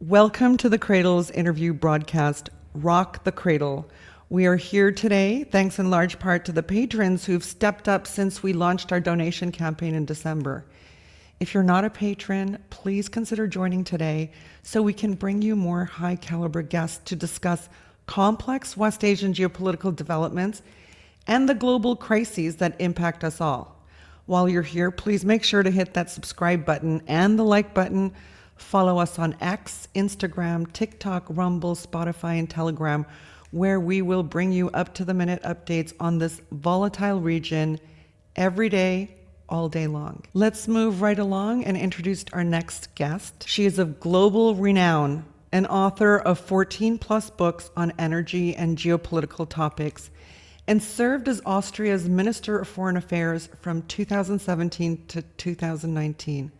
Welcome to the Cradle's interview broadcast, Rock the Cradle. We are here today thanks in large part to the patrons who've stepped up since we launched our donation campaign in December. If you're not a patron, please consider joining today so we can bring you more high caliber guests to discuss complex West Asian geopolitical developments and the global crises that impact us all. While you're here, please make sure to hit that subscribe button and the like button. Follow us on X, Instagram, TikTok, Rumble, Spotify, and Telegram, where we will bring you up-to-the-minute updates on this volatile region every day, all day long. Let's move right along and introduce our next guest. She is of global renown, an author of 14 plus books on energy and geopolitical topics, and served as Austria's Minister of Foreign Affairs from 2017 to 2019.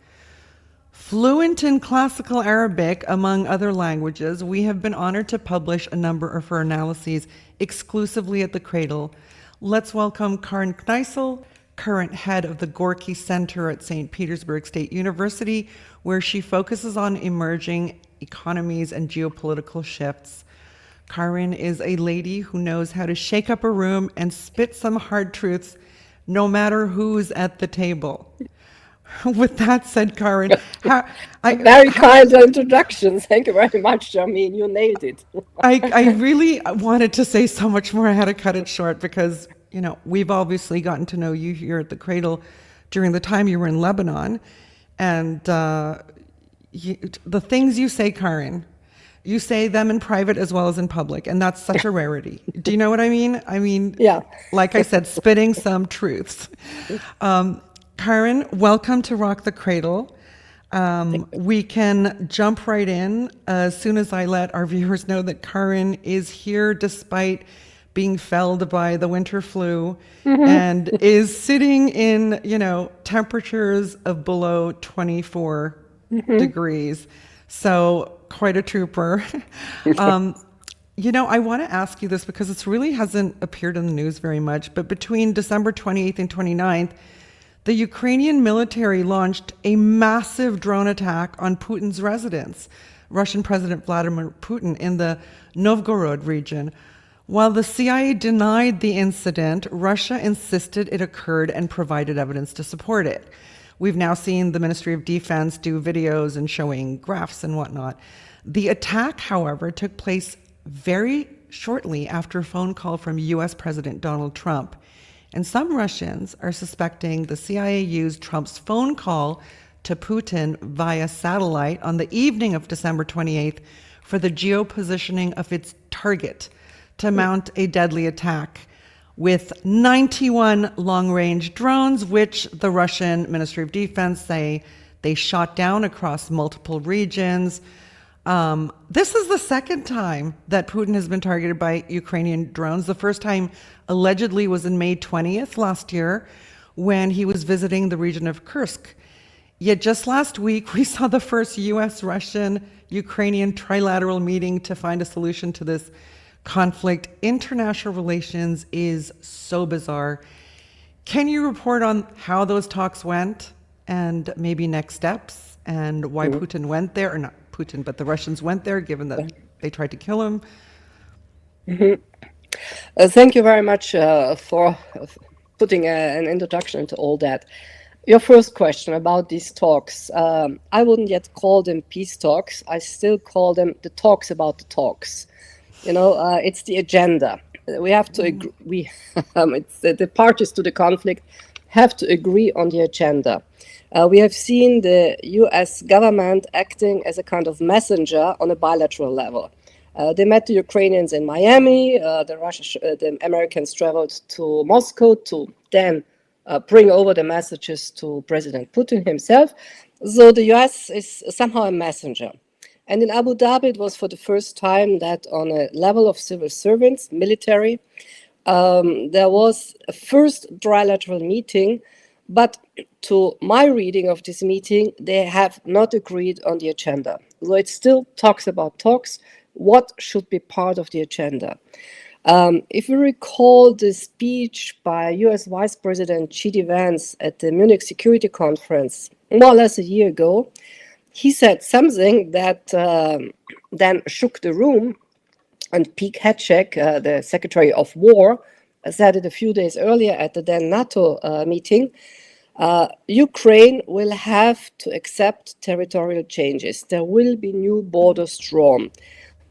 Fluent in classical Arabic, among other languages, we have been honored to publish a number of her analyses exclusively at the Cradle. Let's welcome Karin Kneissl, current head of the GORKI Center at St. Petersburg State University, where she focuses on emerging economies and geopolitical shifts. Karin is a lady who knows how to shake up a room and spit some hard truths, no matter who's at the table. With that said, Karin, very kind introduction. Thank you very much, Jameen. You nailed it. I really wanted to say so much more. I had to cut it short because, you know, we've obviously gotten to know you here at the Cradle during the time you were in Lebanon. And the things you say, Karin, you say them in private as well as in public. And that's such a rarity. Do you know what I mean? I mean, yeah. Like I said, spitting some truths. Karin, welcome to Rock the Cradle. We can jump right in as soon as I let our viewers know that Karin is here despite being felled by the winter flu and is sitting in, temperatures of below 24 degrees. So quite a trooper. I want to ask you this because it really hasn't appeared in the news very much, but between December 28th and 29th, the Ukrainian military launched a massive drone attack on Putin's residence, Russian President Vladimir Putin, in the Novgorod region. While the CIA denied the incident, Russia insisted it occurred and provided evidence to support it. We've now seen the Ministry of Defense do videos and showing graphs and whatnot. The attack, however, took place very shortly after a phone call from US President Donald Trump. And some Russians are suspecting the CIA used Trump's phone call to Putin via satellite on the evening of December 28th for the geopositioning of its target to mount a deadly attack with 91 long-range drones, which the Russian Ministry of Defense say they shot down across multiple regions. This is the second time that Putin has been targeted by Ukrainian drones. The first time allegedly was in May 20th last year when he was visiting the region of Kursk. Yet just last week, we saw the first US, Russian, Ukrainian trilateral meeting to find a solution to this conflict. International relations is so bizarre. Can you report on how those talks went and maybe next steps and why Putin went there, or not Putin, but the Russians went there, given that they tried to kill him? Thank you very much for putting an introduction into all that. Your first question about these talks, I wouldn't yet call them peace talks. I still call them the talks about the talks. It's the agenda. We have to agree. It's the parties to the conflict have to agree on the agenda. We have seen the US government acting as a kind of messenger on a bilateral level. They met the Ukrainians in Miami. The Americans traveled to Moscow to then bring over the messages to President Putin himself. So the US is somehow a messenger. And in Abu Dhabi, it was for the first time that on a level of civil servants, military, there was a first trilateral meeting. But to my reading of this meeting, they have not agreed on the agenda. So it still talks about talks, what should be part of the agenda. If you recall the speech by US Vice President J.D. Vance at the Munich Security Conference more or less a year ago, he said something that then shook the room. And Pete Hatchek, the Secretary of War, said it a few days earlier at the then NATO meeting. Ukraine will have to accept territorial changes. There will be new borders drawn.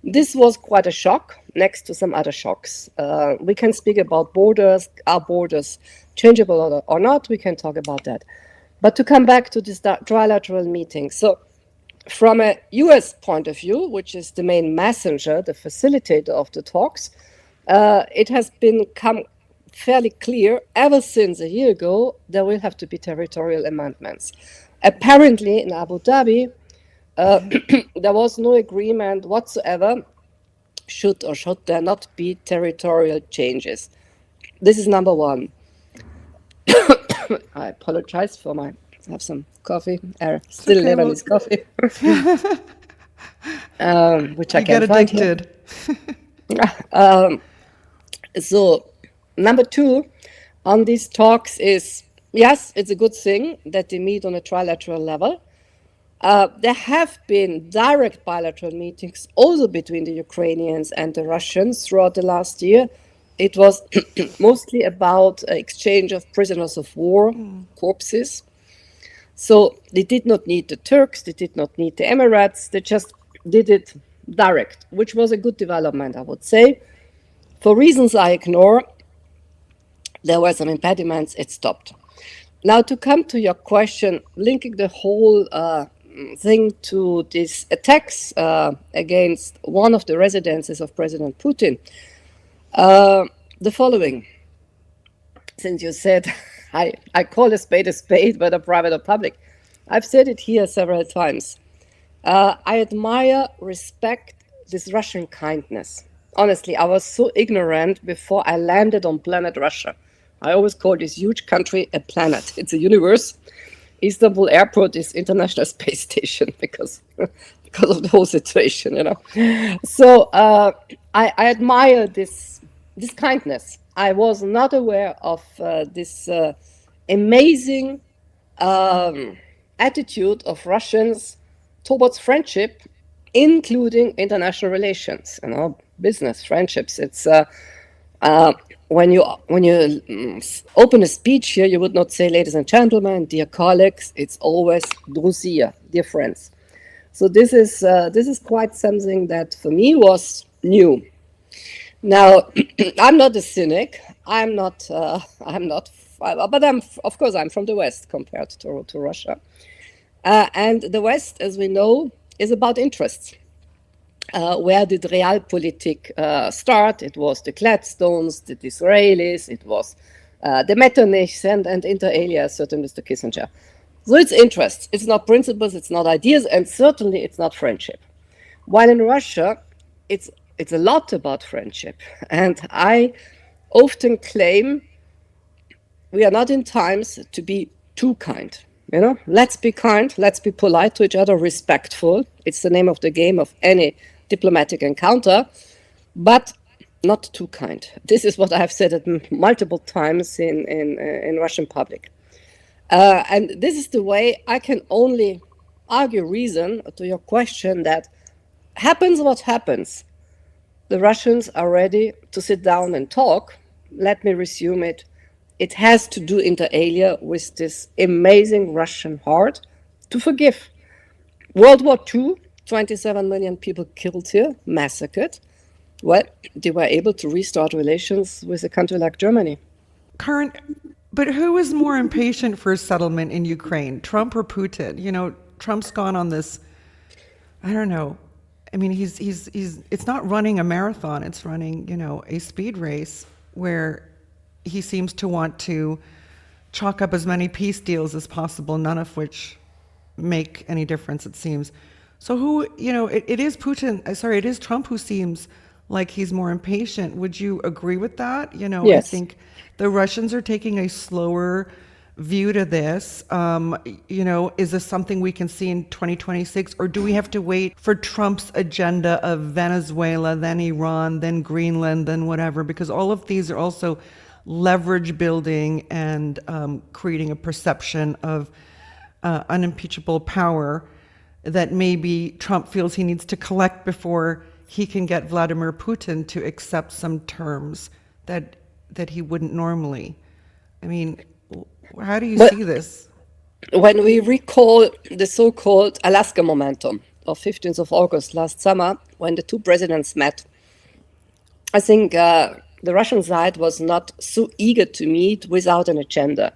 This was quite a shock, next to some other shocks. We can speak about borders. Are borders changeable or not? We can talk about that. But to come back to this trilateral meeting. So from a US point of view, which is the main messenger, the facilitator of the talks, it has become fairly clear ever since a year ago there will have to be territorial amendments. Apparently in Abu Dhabi, there was no agreement whatsoever should or should there not be territorial changes. This is number one. I apologize for I have some coffee, still okay, Lebanese coffee, which I you can get find addicted. So number two on these talks is, yes, it's a good thing that they meet on a trilateral level. There have been direct bilateral meetings also between the Ukrainians and the Russians throughout the last year. It was mostly about exchange of prisoners of war, corpses. So they did not need the Turks, they did not need the Emirates, they just did it direct, which was a good development, I would say. For reasons I ignore, there were some impediments, it stopped. Now to come to your question, linking the whole thing to these attacks against one of the residences of President Putin, the following. Since you said, I call a spade, whether private or public. I've said it here several times. I admire, respect this Russian kindness. Honestly, I was so ignorant before I landed on planet Russia. I always call this huge country a planet. It's a universe. Istanbul airport is International Space Station because of the whole situation, you know. So I admire this kindness. I was not aware of this amazing attitude of Russians towards friendship, including international relations, you know, business, friendships. It's when you open a speech here, you would not say, ladies and gentlemen, dear colleagues. It's always друзья, dear friends. So this is quite something that for me was new. Now, I'm not a cynic. But of course I'm from the West compared to Russia. And the West, as we know, is about interests. Where did Realpolitik start? It was the Gladstones, the Disraelis, it was the Metternichs and inter alia, certain Mr. Kissinger. So it's interests. It's not principles, it's not ideas, and certainly it's not friendship. While in Russia, it's a lot about friendship. And I often claim we are not in times to be too kind. You know, let's be kind, let's be polite to each other, respectful. It's the name of the game of any diplomatic encounter, but not too kind. This is what I have said at multiple times in Russian public. And this is the way I can only argue reason to your question that happens what happens. The Russians are ready to sit down and talk. Let me resume it. It has to do inter alia with this amazing Russian heart to forgive. World War II, 27 million people killed here, massacred. Well, they were able to restart relations with a country like Germany. Karin, but who is more impatient for a settlement in Ukraine, Trump or Putin? You know, Trump's gone on this, I don't know. I mean, he's it's not running a marathon, it's running, you know, a speed race where he seems to want to chalk up as many peace deals as possible, none of which make any difference, it seems. So who, you know, it is it is Trump who seems like he's more impatient. Would you agree with that? You know, Yes. I think the Russians are taking a slower view to this. You know, is this something we can see in 2026, or do we have to wait for Trump's agenda of Venezuela, then Iran, then Greenland, then whatever? Because all of these are also leverage building and creating a perception of unimpeachable power. that maybe Trump feels he needs to collect before he can get Vladimir Putin to accept some terms that he wouldn't normally. I mean, how do you But see this? when we recall the so-called Alaska momentum of 15th of August last summer, when the two presidents met, I think the Russian side was not so eager to meet without an agenda.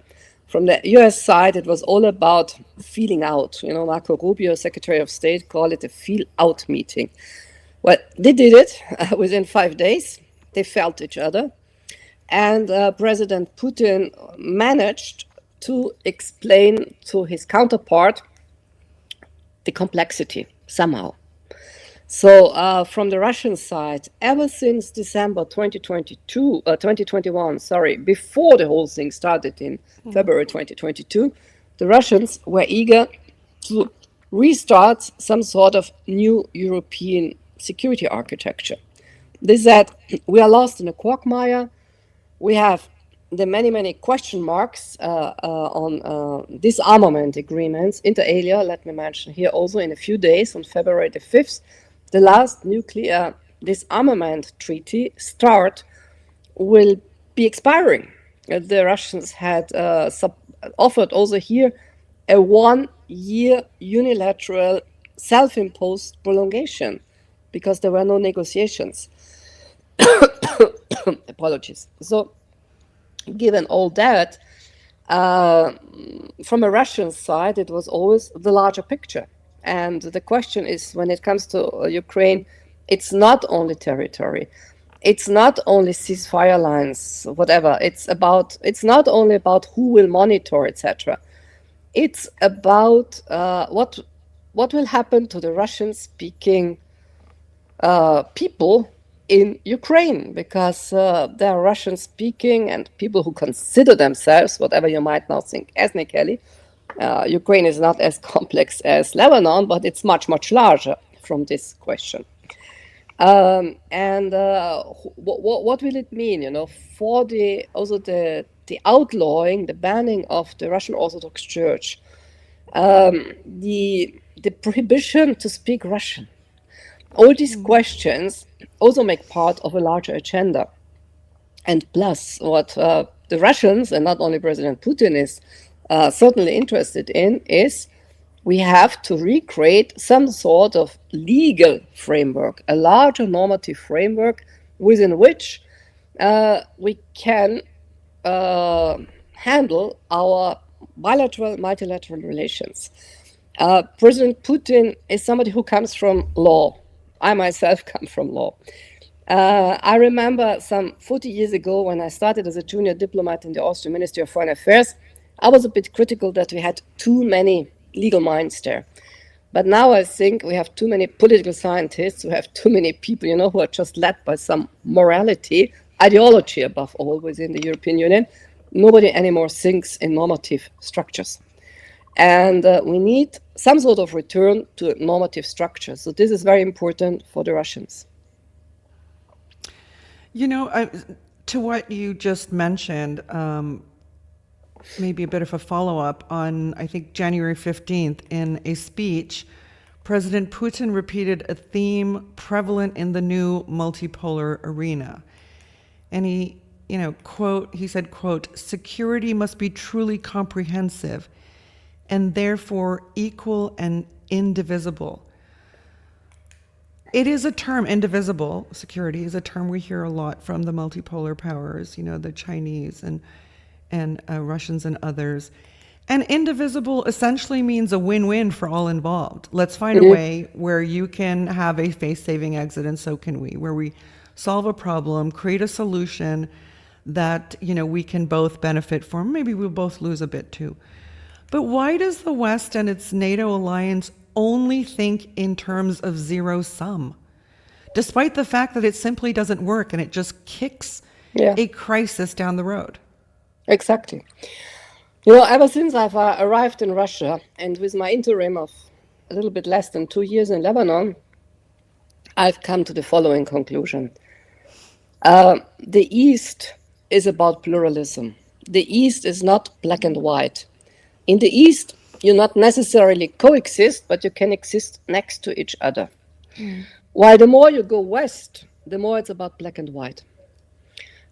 From the US side, it was all about feeling out. You know, Marco Rubio, Secretary of State, called it a feel-out meeting. Well, they did it within 5 days. They felt each other. And President Putin managed to explain to his counterpart the complexity somehow. So from the Russian side, ever since December 2021, before the whole thing started in February 2022, the Russians were eager to restart some sort of new European security architecture. They said, we are lost in a quagmire. We have the many question marks on disarmament agreements, inter alia, let me mention here also in a few days, on February the 5th, the last nuclear disarmament treaty START will be expiring. The Russians had offered also here a 1-year unilateral self-imposed prolongation because there were no negotiations. Apologies. So given all that, from a Russian side, it was always the larger picture. And the question is, when it comes to Ukraine, it's not only territory, it's not only ceasefire lines, whatever. It's not only about who will monitor, etc. It's about what will happen to the Russian-speaking people in Ukraine, because there are Russian-speaking and people who consider themselves, whatever you might now think ethnically. Ukraine is not as complex as Lebanon, but it's much larger from this question. What will it mean, you know, for the outlawing, the banning of the Russian Orthodox Church, the prohibition to speak Russian? All these questions also make part of a larger agenda. And plus, what the Russians, and not only President Putin, is certainly interested in is we have to recreate some sort of legal framework, a larger normative framework within which we can handle our bilateral, multilateral relations. President Putin is somebody who comes from law. I myself come from law. I remember some 40 years ago when I started as a junior diplomat in the Austrian Ministry of Foreign Affairs, I was a bit critical that we had too many legal minds there. But now I think we have too many political scientists, we have too many people, you know, who are just led by some morality, ideology above all within the European Union. Nobody anymore thinks in normative structures. And we need some sort of return to normative structure. So this is very important for the Russians. You know, to what you just mentioned, maybe a bit of a follow-up on, I think, January 15th, in a speech, President Putin repeated a theme prevalent in the new multipolar arena. And he, you know, he said, quote, "Security must be truly comprehensive and therefore equal and indivisible." It is a term, indivisible security is a term we hear a lot from the multipolar powers, you know, the Chinese and Russians and others. And indivisible essentially means a win-win for all involved. Let's find a way where you can have a face-saving exit, and so can we, where we solve a problem, create a solution that, you know, we can both benefit from. Maybe we'll both lose a bit too. But why does the West and its NATO alliance only think in terms of zero sum, despite the fact that it simply doesn't work and it just kicks a crisis down the road? Exactly. You know, ever since I've arrived in Russia, and with my interim of a little bit less than 2 years in Lebanon, I've come to the following conclusion. The East is about pluralism. The East is not black and white. In the East, You not necessarily coexist, but you can exist next to each other. While the more you go west, the more it's about black and white.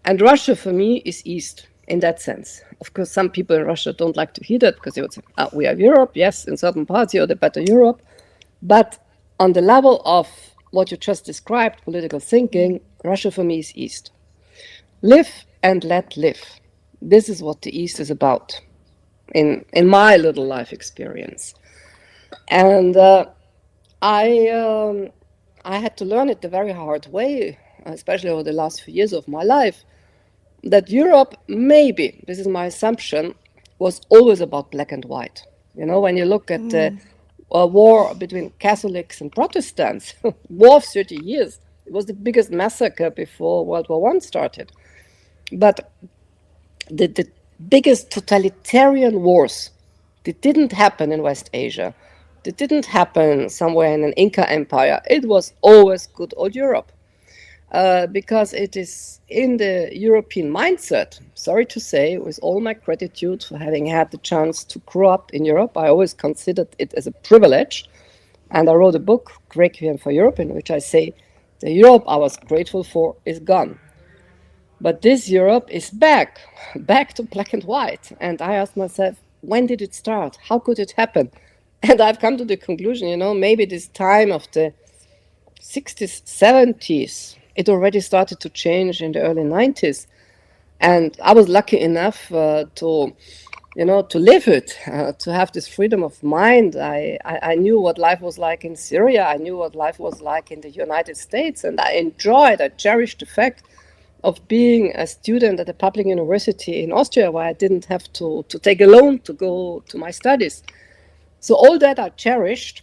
And Russia, for me, is east in that sense. Of course, some people in Russia don't like to hear that because they would say, we are Europe. Yes, in certain parts, you're the better Europe. But on the level of what you just described, political thinking, Russia, for me, is east. Live and let live. This is what the east is about in my little life experience. And I had to learn it the very hard way, especially over the last few years of my life, that Europe, maybe, this is my assumption, was always about black and white. You know, when you look at the war between Catholics and Protestants, war of 30 years, it was the biggest massacre before World War I started. But the biggest totalitarian wars, they didn't happen in West Asia. They didn't happen somewhere in an Inca empire. It was always good old Europe. Because it is in the European mindset, sorry to say, with all my gratitude for having had the chance to grow up in Europe, I always considered it as a privilege. And I wrote a book, Requiem for Europe, in which I say, the Europe I was grateful for is gone. But this Europe is back to black and white. And I asked myself, when did it start? How could it happen? And I've come to the conclusion, you know, maybe this time of the 60s, 70s, it already started to change in the early 90s. And I was lucky enough to live it, to have this freedom of mind. I knew what life was like in Syria. I knew what life was like in the United States. And I cherished the fact of being a student at a public university in Austria, where I didn't have to take a loan to go to my studies. So all that I cherished,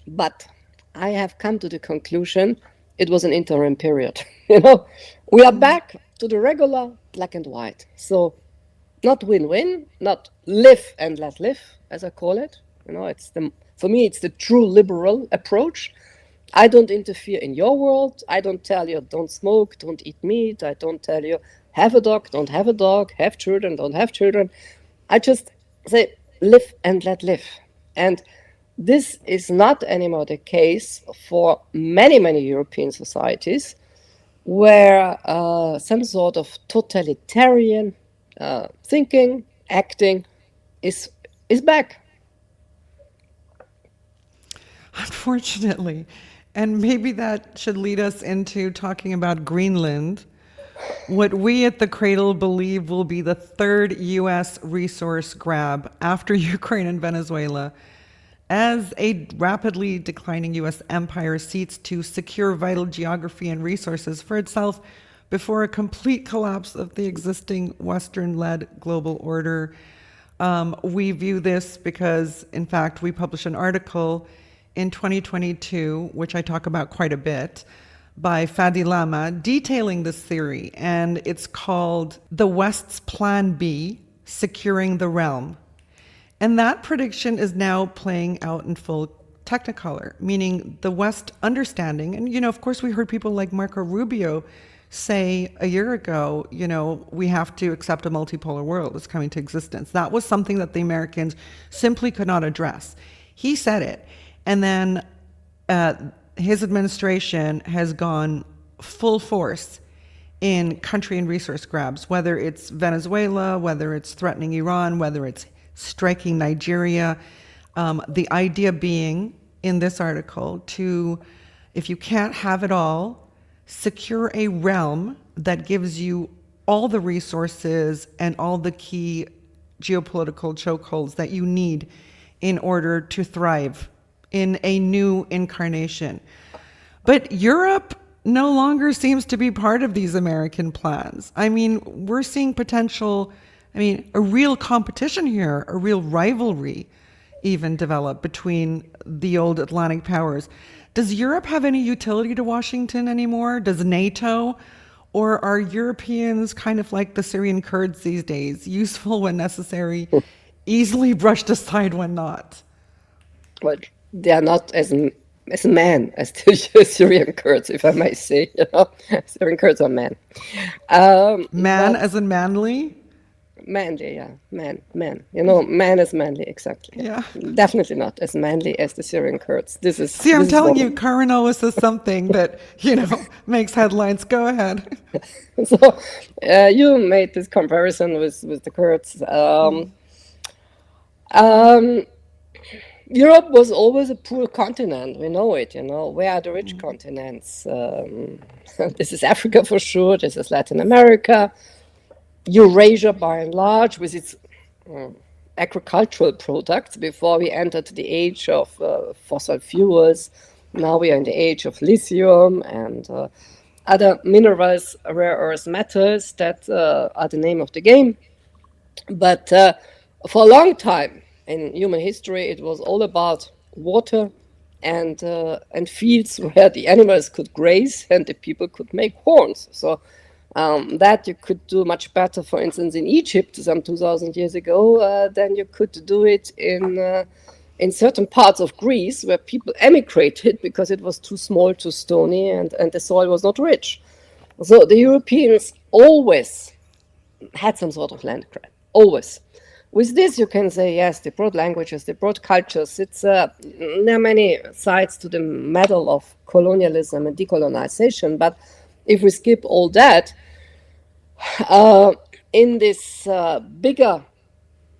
but I have come to the conclusion it was an interim period. You know, we are back to the regular black and white. So not win-win, not live and let live, as I call it. You know, for me, it's the true liberal approach. I don't interfere in your world. I don't tell you don't smoke, don't eat meat. I don't tell you have a dog, don't have a dog, have children, don't have children. I just say live and let live. And this is not anymore the case for many, many European societies where some sort of totalitarian thinking, acting is back. Unfortunately. And maybe that should lead us into talking about Greenland, what we at the Cradle believe will be the third U.S. resource grab after Ukraine and Venezuela, as a rapidly declining U.S. empire seeks to secure vital geography and resources for itself before a complete collapse of the existing Western-led global order. We view this because, in fact, we published an article in 2022, which I talk about quite a bit, by Fadi Lama, detailing this theory, and it's called The West's Plan B, Securing the Realm. And that prediction is now playing out in full technicolor, meaning the West understanding, and, you know, of course we heard people like Marco Rubio say a year ago, you know, we have to accept a multipolar world is coming to existence. That was something that the Americans simply could not address. He said it. And then his administration has gone full force in country and resource grabs, whether it's Venezuela, whether it's threatening Iran, whether it's striking Nigeria. The idea being in this article to, if you can't have it all, secure a realm that gives you all the resources and all the key geopolitical chokeholds that you need in order to thrive in a new incarnation. But Europe no longer seems to be part of these American plans. I mean, we're seeing potential, a real competition here, a real rivalry even develop between the old Atlantic powers. Does Europe have any utility to Washington anymore? Does NATO? Or are Europeans kind of like the Syrian Kurds these days, useful when necessary, easily brushed aside when not? Well, they are not as men as the Syrian Kurds, if I may say. You know, Syrian Kurds are men. Man as in manly? manly, yeah, man. You know, man is manly, exactly. Yeah. Definitely not as manly as the Syrian Kurds. See, I'm this is telling you, woman. Karin always says something that, makes headlines. Go ahead. So you made this comparison with the Kurds. Um, Europe was always a poor continent. We know it. Where are the rich continents? This is Africa for sure. This is Latin America. Eurasia, by and large, with its agricultural products. Before we entered the age of fossil fuels, now we are in the age of lithium and other minerals, rare earth metals that are the name of the game. But for a long time in human history, it was all about water and fields where the animals could graze and the people could make horns. So that you could do much better, for instance, in Egypt some 2,000 years ago than you could do it in certain parts of Greece where people emigrated because it was too small, too stony, and the soil was not rich. So the Europeans always had some sort of land grab, always. With this, you can say, yes, they brought languages, they brought cultures. There are many sides to the medal of colonialism and decolonization, but if we skip all that, in this bigger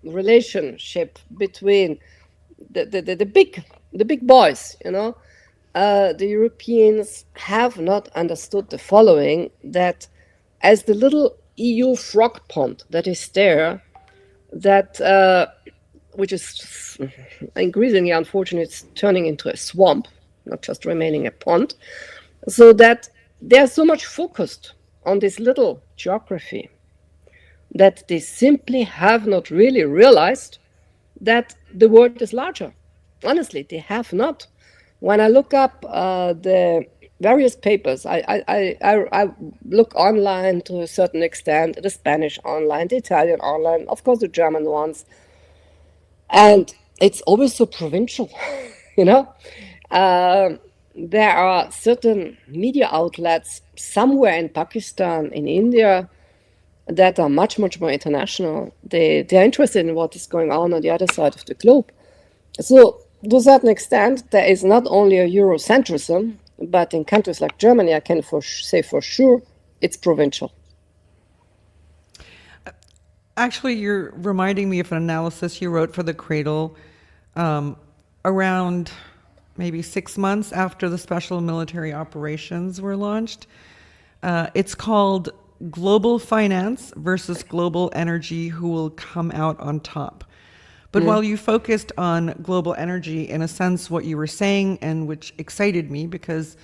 relationship between the big boys, the Europeans have not understood the following: that as the little EU frog pond that is there, that which is increasingly, unfortunately, it's turning into a swamp, not just remaining a pond, so that they are so much focused on this little geography that they simply have not really realized that the world is larger. Honestly, they have not. When I look up the various papers, I look online to a certain extent, the Spanish online, the Italian online, of course the German ones, and it's always so provincial, you know. There are certain media outlets somewhere in Pakistan, in India, that are much more international. They are interested in what is going on the other side of the globe. So to a certain extent, there is not only a Eurocentrism, but in countries like Germany, I can say for sure, it's provincial. Actually, you're reminding me of an analysis you wrote for the Cradle around maybe 6 months after the special military operations were launched. It's called Global Finance versus Global Energy, Who Will Come Out on Top. But while you focused on global energy, in a sense, what you were saying, and which excited me, because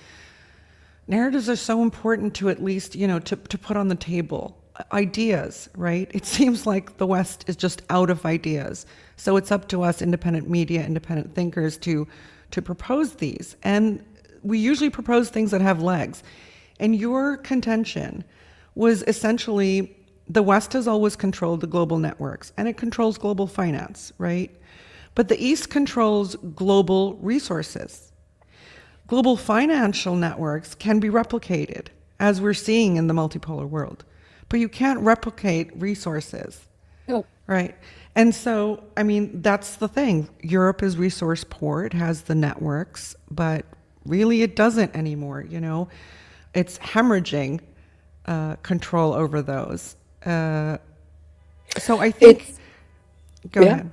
narratives are so important to at least, to put on the table. Ideas, right? It seems like the West is just out of ideas. So it's up to us, independent media, independent thinkers, to propose these. And we usually propose things that have legs. And your contention was essentially the West has always controlled the global networks, and it controls global finance, right? But the East controls global resources. Global financial networks can be replicated, as we're seeing in the multipolar world, but you can't replicate resources, right? And so, that's the thing. Europe is resource poor, it has the networks, but really it doesn't anymore, It's hemorrhaging control over those. So I think, go ahead.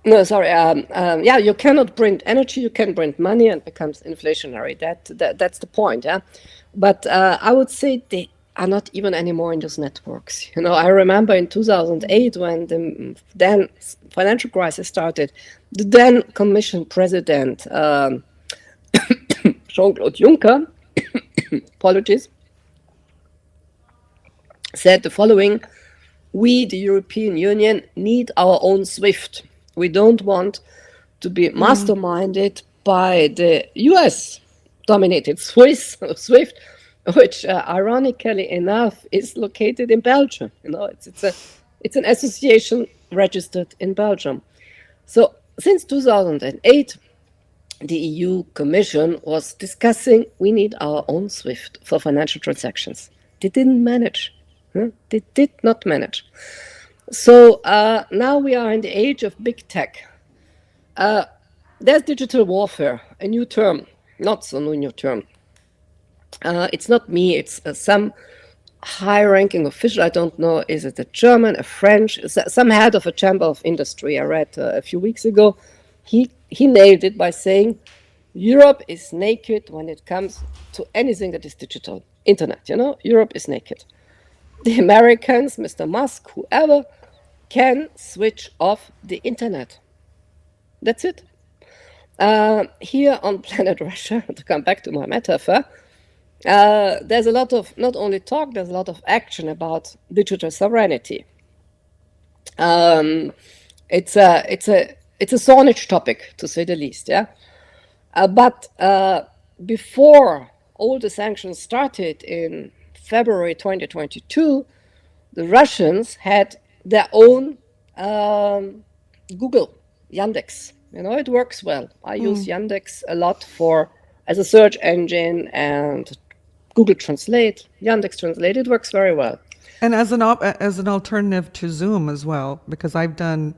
No, sorry. You cannot print energy. You can print money, and it becomes inflationary. That's the point. Yeah, but I would say they are not even anymore in those networks. I remember in 2008 when the then financial crisis started, the then Commission President Jean-Claude Juncker, apologies, said the following: we, the European Union, need our own SWIFT. We don't want to be masterminded by the US-dominated SWIFT, which, ironically enough, is located in Belgium. It's an association registered in Belgium. So since 2008, the EU Commission was discussing we need our own SWIFT for financial transactions. They didn't manage. They did not manage. So now we are in the age of big tech. There's digital warfare, a new term, not so new term. It's not me, it's some high-ranking official. I don't know, is it a German, a French, some head of a chamber of industry I read a few weeks ago. He nailed it by saying Europe is naked when it comes to anything that is digital. Internet, Europe is naked. The Americans, Mr. Musk, whoever, can switch off the internet. That's it. Here on planet Russia, to come back to my metaphor, there's a lot of not only talk, there's a lot of action about digital sovereignty. It's a thornish topic, to say the least. Yeah, but before all the sanctions started in February 2022, the Russians had their own Google, Yandex. It works well. I use Yandex a lot as a search engine, and Google Translate, Yandex Translate, it works very well. And as an alternative to Zoom as well, because I've done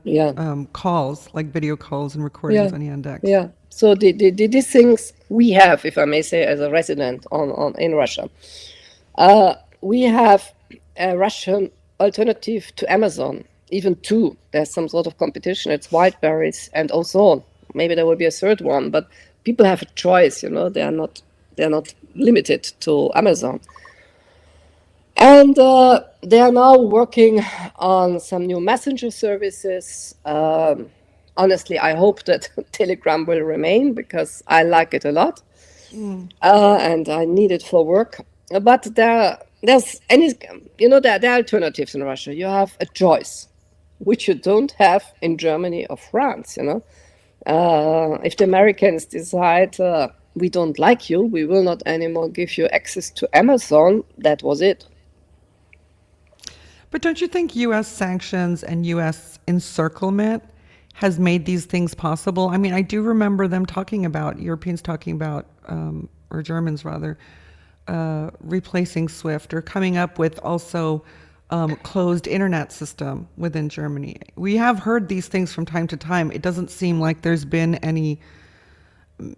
calls, like video calls and recordings on Yandex. Yeah. So these things we have, if I may say, as a resident in Russia, we have a Russian alternative to Amazon, even two. There's some sort of competition. It's Wildberries and Ozone. Maybe there will be a third one, but people have a choice. They're not limited to Amazon. And they are now working on some new messenger services. Honestly, I hope that Telegram will remain because I like it a lot, and I need it for work. But there are alternatives in Russia. You have a choice, which you don't have in Germany or France. If the Americans decide we don't like you, we will not anymore give you access to Amazon, that was it. But don't you think U.S. sanctions and U.S. encirclement has made these things possible? I mean, I do remember them Europeans talking about, or Germans rather, replacing SWIFT or coming up with also closed internet system within Germany. We have heard these things from time to time. It doesn't seem like there's been any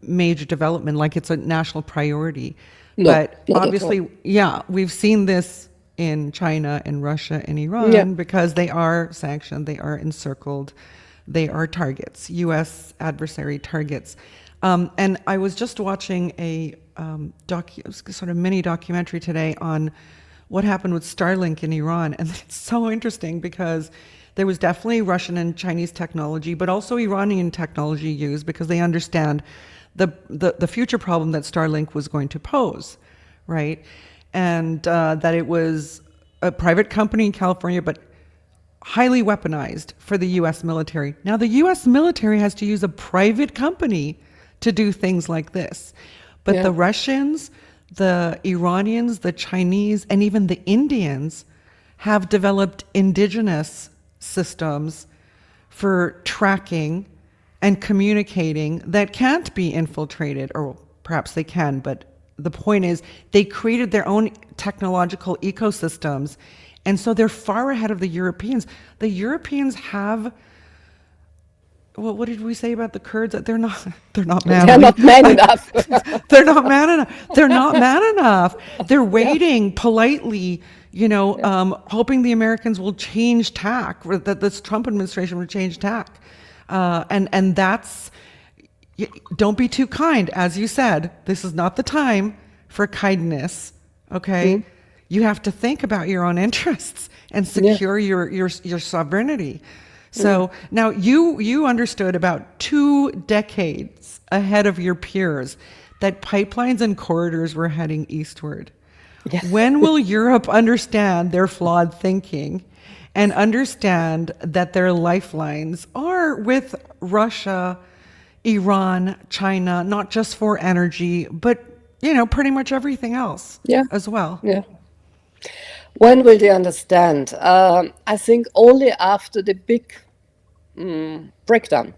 major development, like it's a national priority. No, but obviously, we've seen this in China and Russia and Iran because they are sanctioned, they are encircled, they are targets, U.S. adversary targets. And I was just watching a sort of mini documentary today on what happened with Starlink in Iran. And it's so interesting because there was definitely Russian and Chinese technology, but also Iranian technology used because they understand the future problem that Starlink was going to pose, right? And that it was a private company in California, but highly weaponized for the U.S. military. Now, the U.S. military has to use a private company to do things like this. But the Russians, the Iranians, the Chinese, and even the Indians have developed indigenous systems for tracking and communicating that can't be infiltrated, or perhaps they can, but the point is they created their own technological ecosystems, and so they're far ahead of the Europeans. The Europeans have, well, what did we say about the Kurds? They're not man They're not man enough. They're not man enough. They're not man enough. They're waiting politely, hoping the Americans will change tack, or that this Trump administration will change tack. And that's, don't be too kind. As you said, this is not the time for kindness, okay? Mm-hmm. You have to think about your own interests and secure your sovereignty. So now you understood about 2 decades ahead of your peers that pipelines and corridors were heading eastward. Yes. When will Europe understand their flawed thinking and understand that their lifelines are with Russia, Iran, China, not just for energy, but pretty much everything else as well? Yeah. When will they understand? I think only after the big breakdown.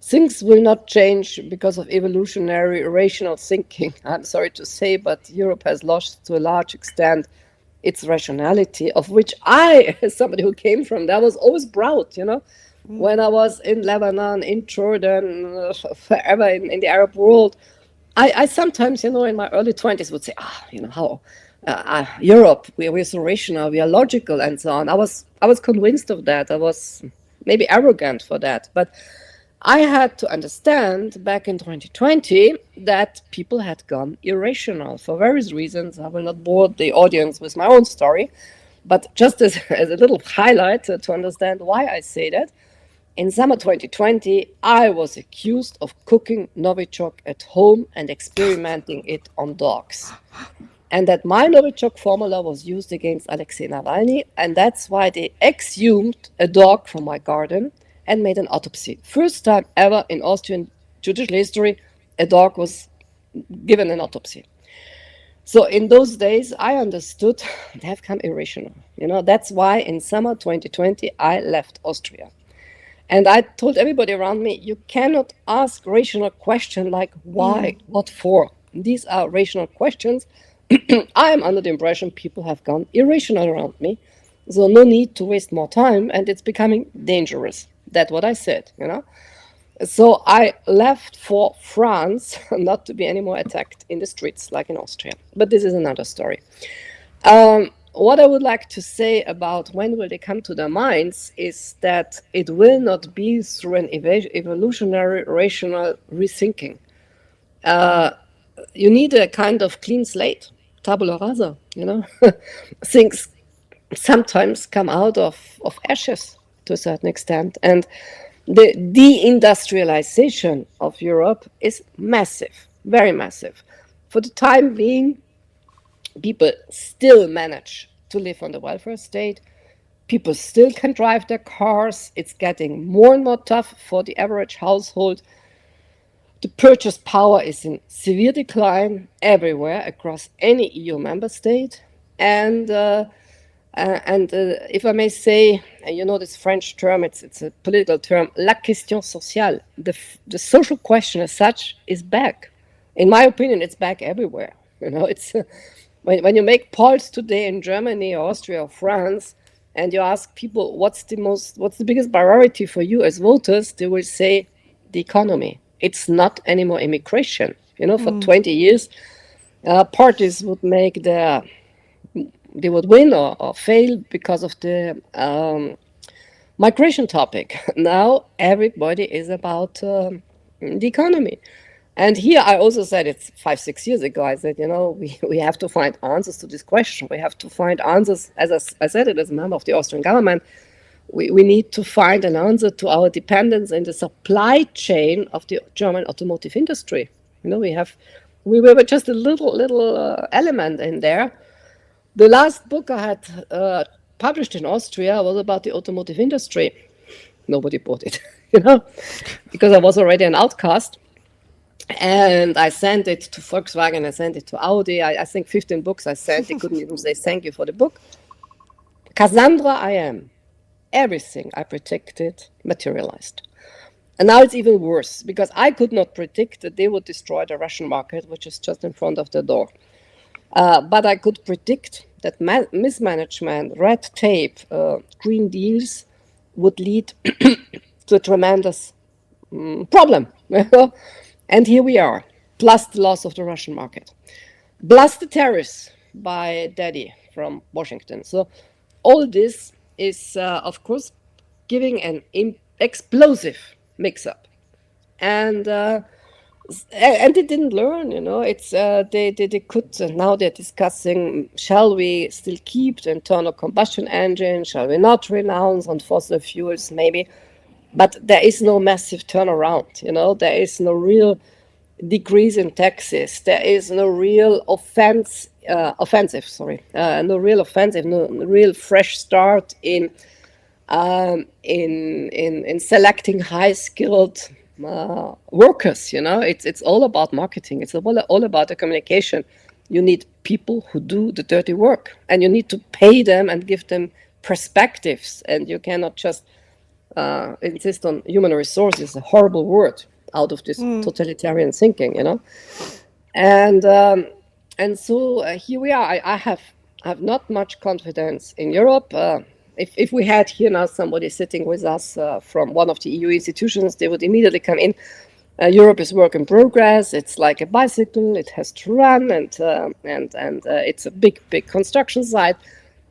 Things will not change because of evolutionary rational thinking. I'm sorry to say, but Europe has lost to a large extent its rationality, of which I, as somebody who came from there, was always proud, when I was in Lebanon, in Jordan, forever in the Arab world. I sometimes, in my early 20s would say, how Europe, we're so rational, we are logical, and so on. I was convinced of that. I was maybe arrogant for that, but I had to understand back in 2020 that people had gone irrational for various reasons. I will not bore the audience with my own story, but just as a little highlight to understand why I say that. In summer 2020, I was accused of cooking Novichok at home and experimenting it on dogs. And that my Novichok formula was used against Alexei Navalny, and that's why they exhumed a dog from my garden and made an autopsy. First time ever in Austrian judicial history, a dog was given an autopsy. So in those days, I understood they have come irrational. That's why in summer 2020, I left Austria. And I told everybody around me, you cannot ask rational questions like why, what for. These are rational questions. I am under the impression people have gone irrational around me. So no need to waste more time, and it's becoming dangerous. That's what I said, So I left for France, not to be any more attacked in the streets like in Austria. But this is another story. What I would like to say about when will they come to their minds is that it will not be through an evolutionary, rational rethinking. You need a kind of clean slate, tabula rasa, Things sometimes come out of ashes to a certain extent. And the deindustrialization of Europe is massive, very massive. For the time being, people still manage to live on the welfare state. People still can drive their cars. It's getting more and more tough for the average household. The purchase power is in severe decline everywhere across any EU member state. And if I may say, this French term, it's a political term, la question sociale, the social question as such is back. In my opinion, it's back everywhere. It's when you make polls today in Germany, Austria, or France, and you ask people what's the biggest priority for you as voters, they will say the economy. It's not anymore immigration. For 20 years, parties would they would win or fail because of the migration topic. Now everybody is about the economy. And here I also said, it's 5-6 years ago, I said, we have to find answers to this question. We have to find answers, as I said it as a member of the Austrian government, we need to find an answer to our dependence in the supply chain of the German automotive industry. We were just a little element in there. The last book I had published in Austria was about the automotive industry. Nobody bought it, because I was already an outcast. And I sent it to Volkswagen, I sent it to Audi. I think 15 books I sent. They couldn't even say thank you for the book. Cassandra I am. Everything I predicted materialized. And now it's even worse, because I could not predict that they would destroy the Russian market, which is just in front of the door. But I could predict that mismanagement, red tape, green deals would lead to a tremendous problem. And here we are, plus the loss of the Russian market, plus the tariffs by Daddy from Washington. So all this is, of course, giving an explosive mix-up. And they didn't learn, It's they could, now they're discussing, shall we still keep the internal combustion engine? Shall we not renounce on fossil fuels? Maybe. But there is no massive turnaround, There is no real decrease in taxes. There is no real no real offensive, no real fresh start in selecting high-skilled workers. It's all about marketing. It's all about the communication. You need people who do the dirty work, and you need to pay them and give them perspectives. And you cannot just insist on human resources, a horrible word out of this totalitarian thinking, And so here we are. I have I have not much confidence in Europe. If we had here now somebody sitting with us from one of the EU institutions, they would immediately come in. Europe is work in progress. It's like a bicycle; it has to run, and it's a big construction site.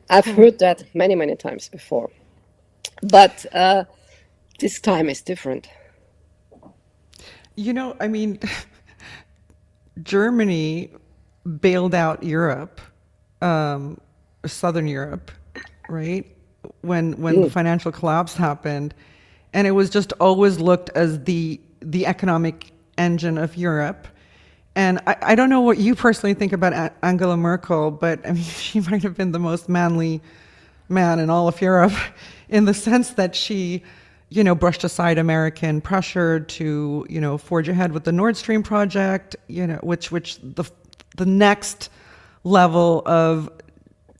I've heard that many times before, but this time is different. You know, I mean, Germany bailed out Europe, Southern Europe, right? When the financial collapse happened, and it was just always looked as the economic engine of Europe. And I don't know what you personally think about Angela Merkel, but I mean, she might have been the most manly man in all of Europe, in the sense that she, you know, brushed aside American pressure to, you know, forge ahead with the Nord Stream project, you know, which the next level of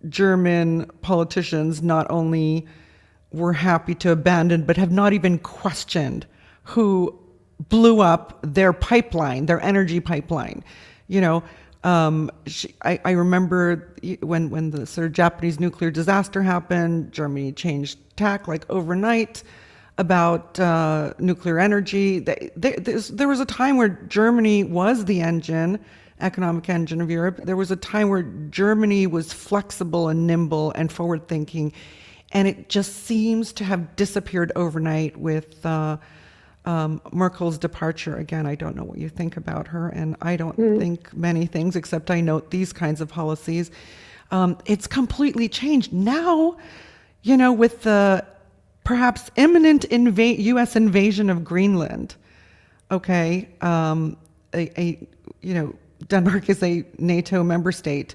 German politicians not only were happy to abandon, but have not even questioned, who blew up their pipeline, their energy pipeline. You know, I remember when the sort of Japanese nuclear disaster happened, Germany changed tack like overnight about nuclear energy. There was a time where Germany was the economic engine of Europe. There was a time where Germany was flexible and nimble and forward-thinking, and it just seems to have disappeared overnight with Merkel's departure. Again, I don't know what you think about her, and I don't think many things, except I note these kinds of policies. It's completely changed. Now, you know, with the perhaps imminent U.S. invasion of Greenland, okay, you know, Denmark is a NATO member state.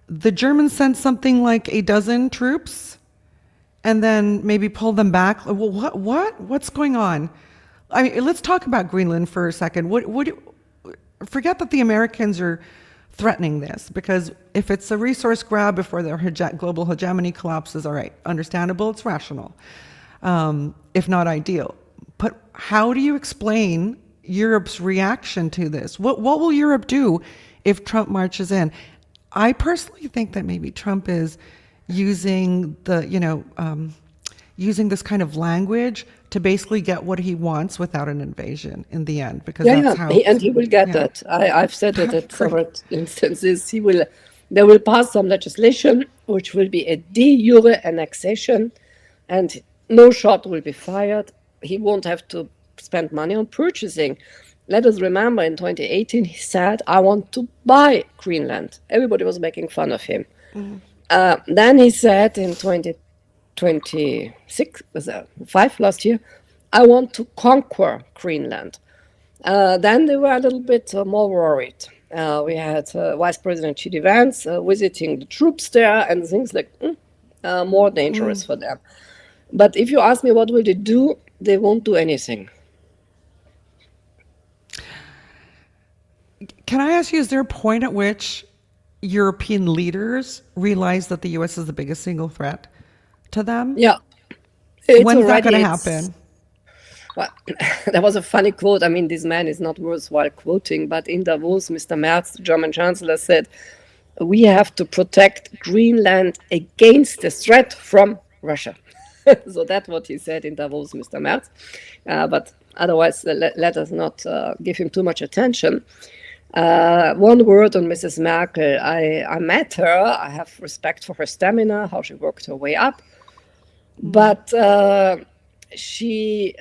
The Germans sent something like a dozen troops and then maybe pulled them back. Well, what's going on? I mean, let's talk about Greenland for a second. Forget that the Americans are threatening this, because if it's a resource grab before their global hegemony collapses, all right, understandable, it's rational, if not ideal. But how do you explain Europe's reaction to this? What will Europe do if Trump marches in? I personally think that maybe Trump is using using this kind of language to basically get what he wants without an invasion in the end, because that's how. And he will get that. I've said it at several instances. They will pass some legislation which will be a de jure annexation, and no shot will be fired. He won't have to spend money on purchasing. Let us remember, in 2018, he said, "I want to buy Greenland." Everybody was making fun of him. Then he said in 2026, was 5 last year, "I want to conquer Greenland." Then they were a little bit more worried. We had Vice President Chidi Vance visiting the troops there, and things like more dangerous for them. But if you ask me what will they do, they won't do anything. Can I ask you, is there a point at which European leaders realize that the U.S. is the biggest single threat to them? Yeah. When's that going to happen? Well, there was a funny quote. I mean, this man is not worthwhile quoting, but in Davos, Mr. Merz, the German chancellor, said, "We have to protect Greenland against the threat from Russia." So that's what he said in Davos, Mr. Merz. But otherwise, let us not give him too much attention. One word on Mrs. Merkel. I met her. I have respect for her stamina, how she worked her way up. But she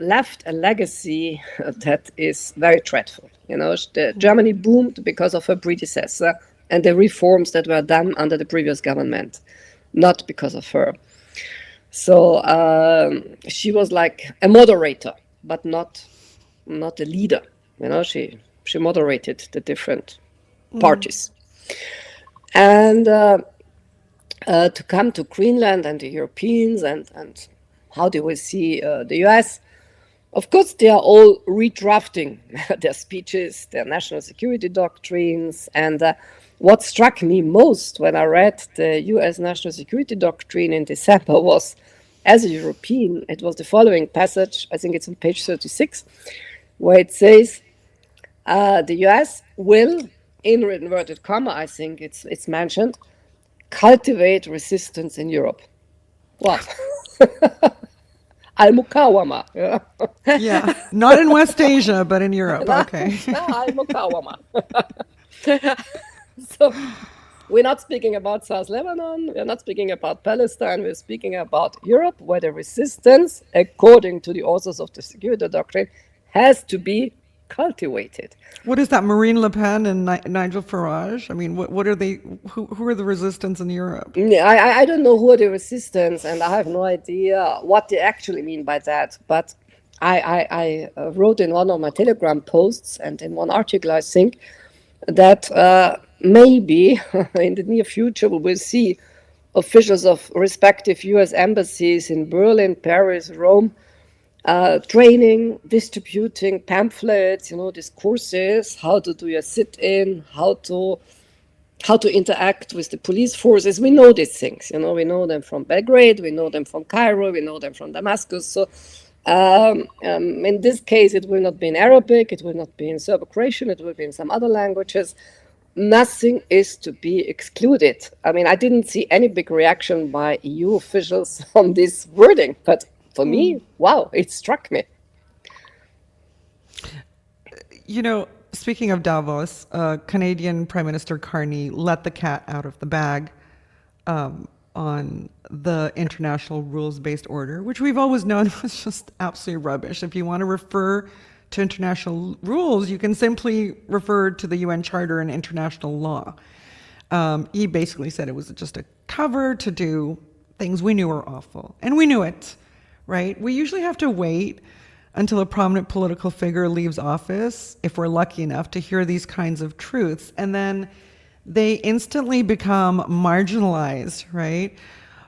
left a legacy that is very dreadful. You know, Germany boomed because of her predecessor and the reforms that were done under the previous government, not because of her. So she was like a moderator, but not a leader. You know, she moderated the different parties. And to come to Greenland and the Europeans and how they will see the US, of course, they are all redrafting their speeches, their national security doctrines. And what struck me most when I read the US national security doctrine in December was, as a European, it was the following passage. I think it's on page 36, where it says, the US will, in inverted comma, I think it's mentioned, cultivate resistance in Europe. Well, al-mukawama. Yeah. Yeah, not in West Asia, but in Europe. Okay. Al-mukawama. So we're not speaking about South Lebanon, we're not speaking about Palestine, we're speaking about Europe, where the resistance, according to the authors of the security doctrine, has to be cultivated. What is that, Marine Le Pen and Nigel Farage? I mean, what are they, who are the resistance in Europe? I don't know who are the resistance, and I have no idea what they actually mean by that. But I wrote in one of my Telegram posts and in one article, I think, that maybe in the near future we will see officials of respective US embassies in Berlin, Paris, Rome, training, distributing pamphlets, these courses, how to do your sit-in, how to interact with the police forces. We know these things, we know them from Belgrade, we know them from Cairo, we know them from Damascus. So in this case, it will not be in Arabic, it will not be in Serbo-Croatian, it will be in some other languages. Nothing is to be excluded. I mean, I didn't see any big reaction by EU officials on this wording, but for me, wow, it struck me. Speaking of Davos, Canadian Prime Minister Carney let the cat out of the bag on the international rules-based order, which we've always known was just absolutely rubbish. If you want to refer to international rules, you can simply refer to the UN Charter and international law. He basically said it was just a cover to do things we knew were awful. And we knew it, right? We usually have to wait until a prominent political figure leaves office, if we're lucky enough to hear these kinds of truths. And then they instantly become marginalized, right?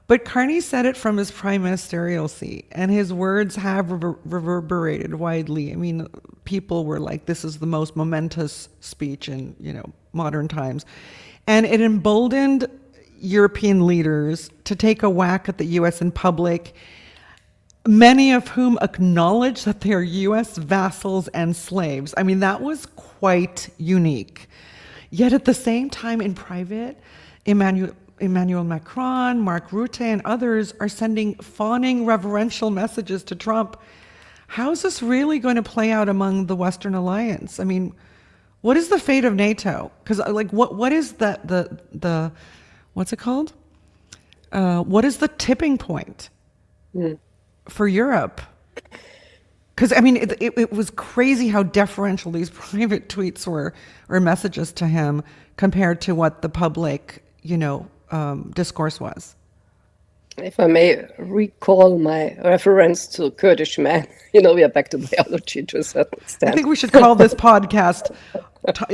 But Carney said it from his prime ministerial seat, and his words have reverberated widely. I mean, people were like, this is the most momentous speech in, modern times. And it emboldened European leaders to take a whack at the US in public, many of whom acknowledge that they are US vassals and slaves. I mean, that was quite unique. Yet at the same time, in private, Emmanuel Macron, Mark Rutte, and others are sending fawning reverential messages to Trump. How is this really going to play out among the Western alliance? I mean, what is the fate of NATO? Because what is the what's it called? What is the tipping point for Europe? Because I mean, it was crazy how deferential these private tweets were or messages to him compared to what the public, discourse was. If I may recall my reference to Kurdish man, we are back to biology to a certain extent. I think we should call this podcast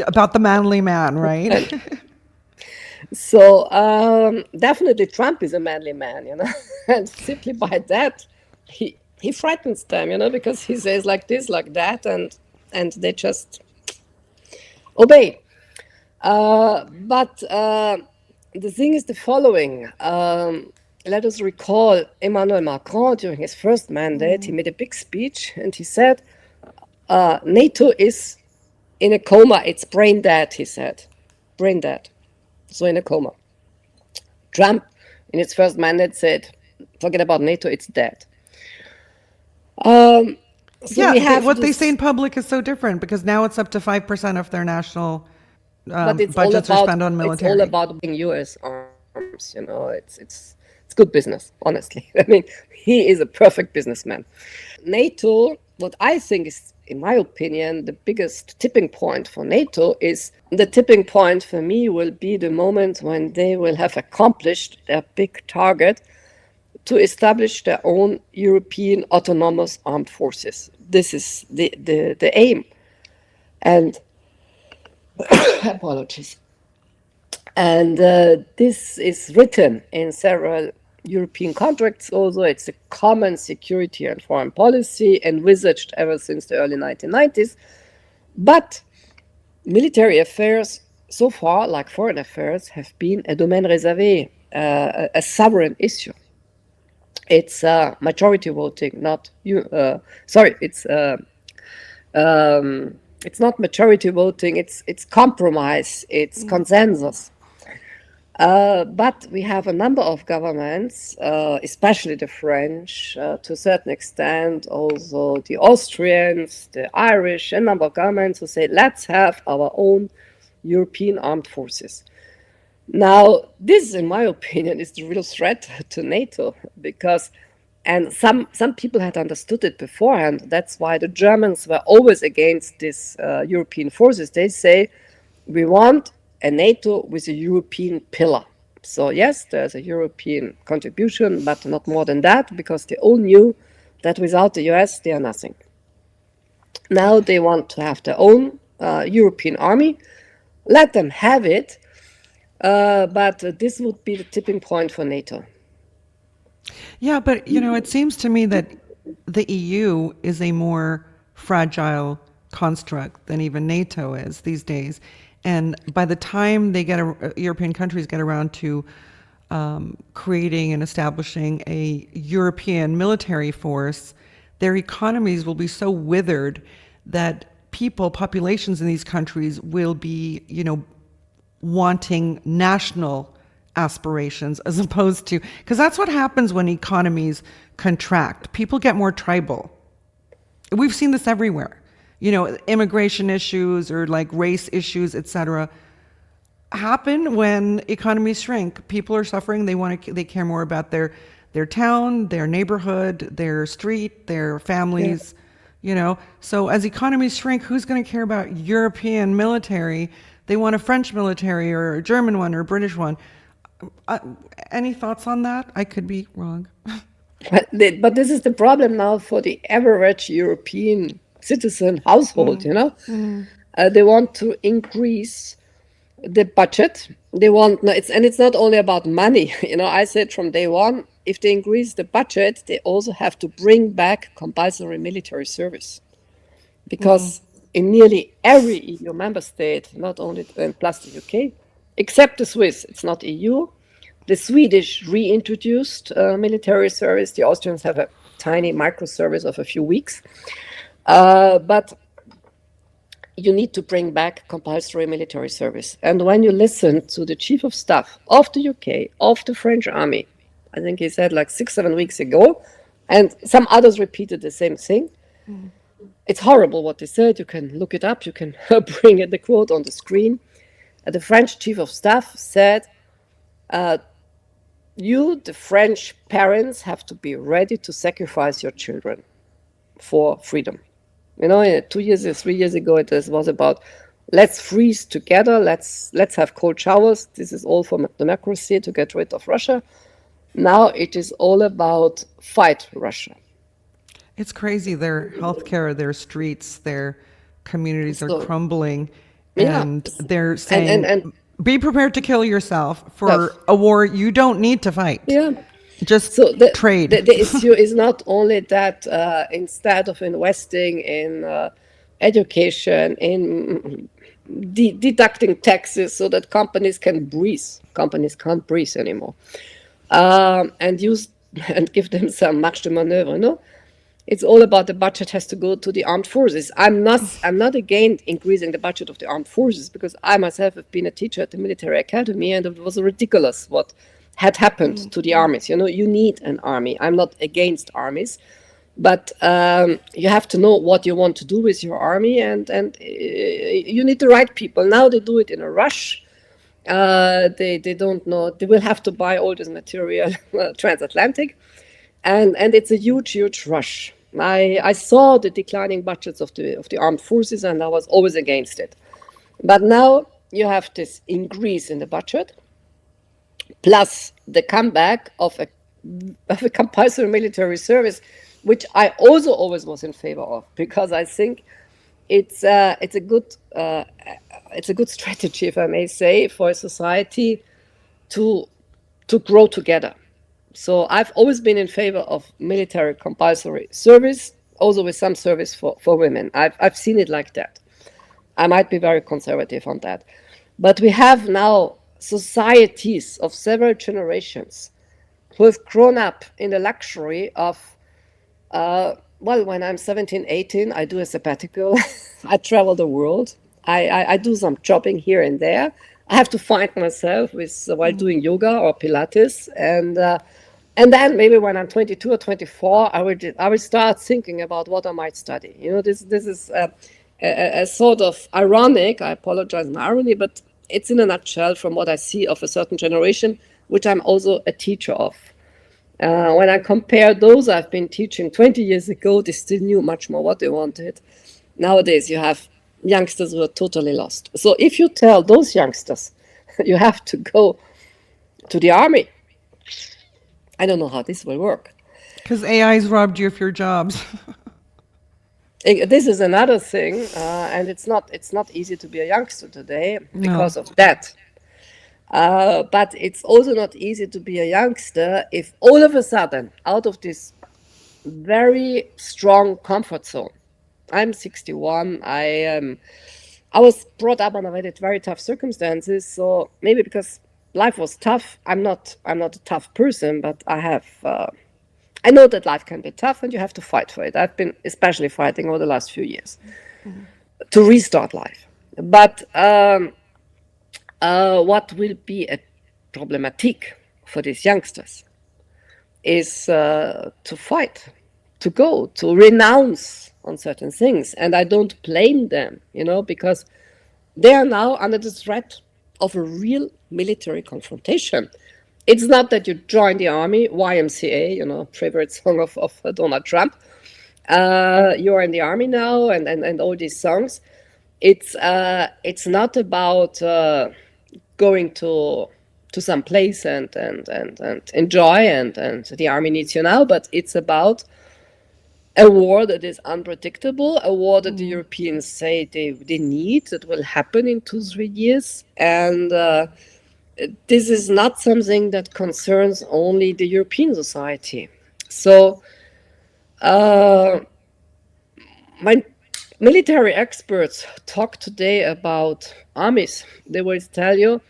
about the manly man, right? So definitely Trump is a manly man, and simply by that, he frightens them, because he says like this, like that, and they just obey. But the thing is the following. Let us recall Emmanuel Macron during his first mandate. He made a big speech and he said, NATO is in a coma. It's brain dead, he said. Brain dead. So in a coma. Trump, in his first mandate, said, forget about NATO, it's dead. So what they say in public is so different because now it's up to 5% of their national budgets are spent on military. It's all about being US arms, it's good business, honestly. I mean, he is a perfect businessman. NATO, what I think is, in my opinion, the biggest tipping point for NATO is the tipping point for me will be the moment when they will have accomplished their big target to establish their own European autonomous armed forces. This is the aim. And apologies. And this is written in several European contracts also. It's a common security and foreign policy envisaged ever since the early 1990s. But military affairs, so far, like foreign affairs, have been a domaine réservé, a sovereign issue. It's majority voting, not it's not majority voting. It's compromise. It's consensus. But we have a number of governments, especially the French, to a certain extent, also the Austrians, the Irish, a number of governments who say, let's have our own European armed forces. Now, this, in my opinion, is the real threat to NATO because, and some people had understood it beforehand. That's why the Germans were always against these European forces. They say, we want a NATO with a European pillar. So yes, there's a European contribution, but not more than that, because they all knew that without the US, they are nothing. Now they want to have their own European army. Let them have it, but this would be the tipping point for NATO. Yeah, but it seems to me that the EU is a more fragile construct than even NATO is these days. And by the time European countries get around to creating and establishing a European military force, their economies will be so withered that populations in these countries will be, wanting national aspirations as opposed to, because that's what happens when economies contract. People get more tribal. We've seen this everywhere. Immigration issues or like race issues, etc., happen when economies shrink. People are suffering. They care more about their town, their neighborhood, their street, their families. Yeah. So as economies shrink, who's going to care about European military? They want a French military or a German one or a British one. Any thoughts on that? I could be wrong. But this is the problem now for the average European citizen household, They want to increase the budget. They want, it's not only about money. I said from day one, if they increase the budget, they also have to bring back compulsory military service. Because in nearly every EU member state, not only plus the UK, except the Swiss, it's not EU. The Swedish reintroduced military service. The Austrians have a tiny micro service of a few weeks. But you need to bring back compulsory military service. And when you listen to the chief of staff of the UK, of the French army, I think he said like 6-7 weeks ago, and some others repeated the same thing. It's horrible what they said. You can look it up. You can bring the quote on the screen. The French chief of staff said, the French parents, have to be ready to sacrifice your children for freedom. 2 years, 3 years ago, it was about let's freeze together, let's have cold showers. This is all for democracy to get rid of Russia. Now it is all about fight Russia. It's crazy. Their healthcare, their streets, their communities are crumbling, and they're saying, and be prepared to kill yourself for a war you don't need to fight. Yeah. Just trade. The issue is not only that instead of investing in education, in deducting taxes so that companies can breathe, companies can't breathe anymore, and give them some marge de maneuver. It's all about the budget has to go to the armed forces. I'm not against increasing the budget of the armed forces, because I myself have been a teacher at the military academy, and it was ridiculous what had happened to the armies. You need an army. I'm not against armies, but you have to know what you want to do with your army, and you need the right people. Now they do it in a rush. They don't know. They will have to buy all this material transatlantic. And it's a huge rush. I saw the declining budgets of the armed forces, and I was always against it. But now you have this increase in the budget, plus the comeback of a compulsory military service, which I also always was in favor of, because I think it's a good strategy, if I may say, for a society to grow together. So I've always been in favor of military compulsory service, also with some service for women. I've seen it like that. I might be very conservative on that. But we have now societies of several generations who have grown up in the luxury of, when I'm 17, 18, I do a sabbatical. I travel the world. I do some shopping here and there. I have to find myself with while doing yoga or Pilates, and then maybe when I'm 22 or 24, I will start thinking about what I might study. This is a sort of ironic. I apologize in irony, but it's in a nutshell from what I see of a certain generation, which I'm also a teacher of. When I compare those I've been teaching 20 years ago, they still knew much more what they wanted. Nowadays, you have youngsters who are totally lost. So if you tell those youngsters you have to go to the army, I don't know how this will work. Because AI's robbed you of your jobs. This is another thing, and it's not easy to be a youngster today because of that. But it's also not easy to be a youngster if all of a sudden, out of this very strong comfort zone, I'm 61. I was brought up under very tough circumstances. So maybe because life was tough, I'm not a tough person, but I know that life can be tough and you have to fight for it. I've been especially fighting over the last few years to restart life. But what will be a problematic for these youngsters is to fight, to go, to renounce on certain things. And I don't blame them, because they are now under the threat of a real military confrontation. It's not that you join the army, YMCA, favorite song of Donald Trump. You're in the army now, and all these songs. It's not about going to some place and enjoy and the army needs you now, but it's about a war that is unpredictable, a war that the Europeans say they need, that will happen in 2-3 years. And this is not something that concerns only the European society. So when military experts talk today about armies, they will tell you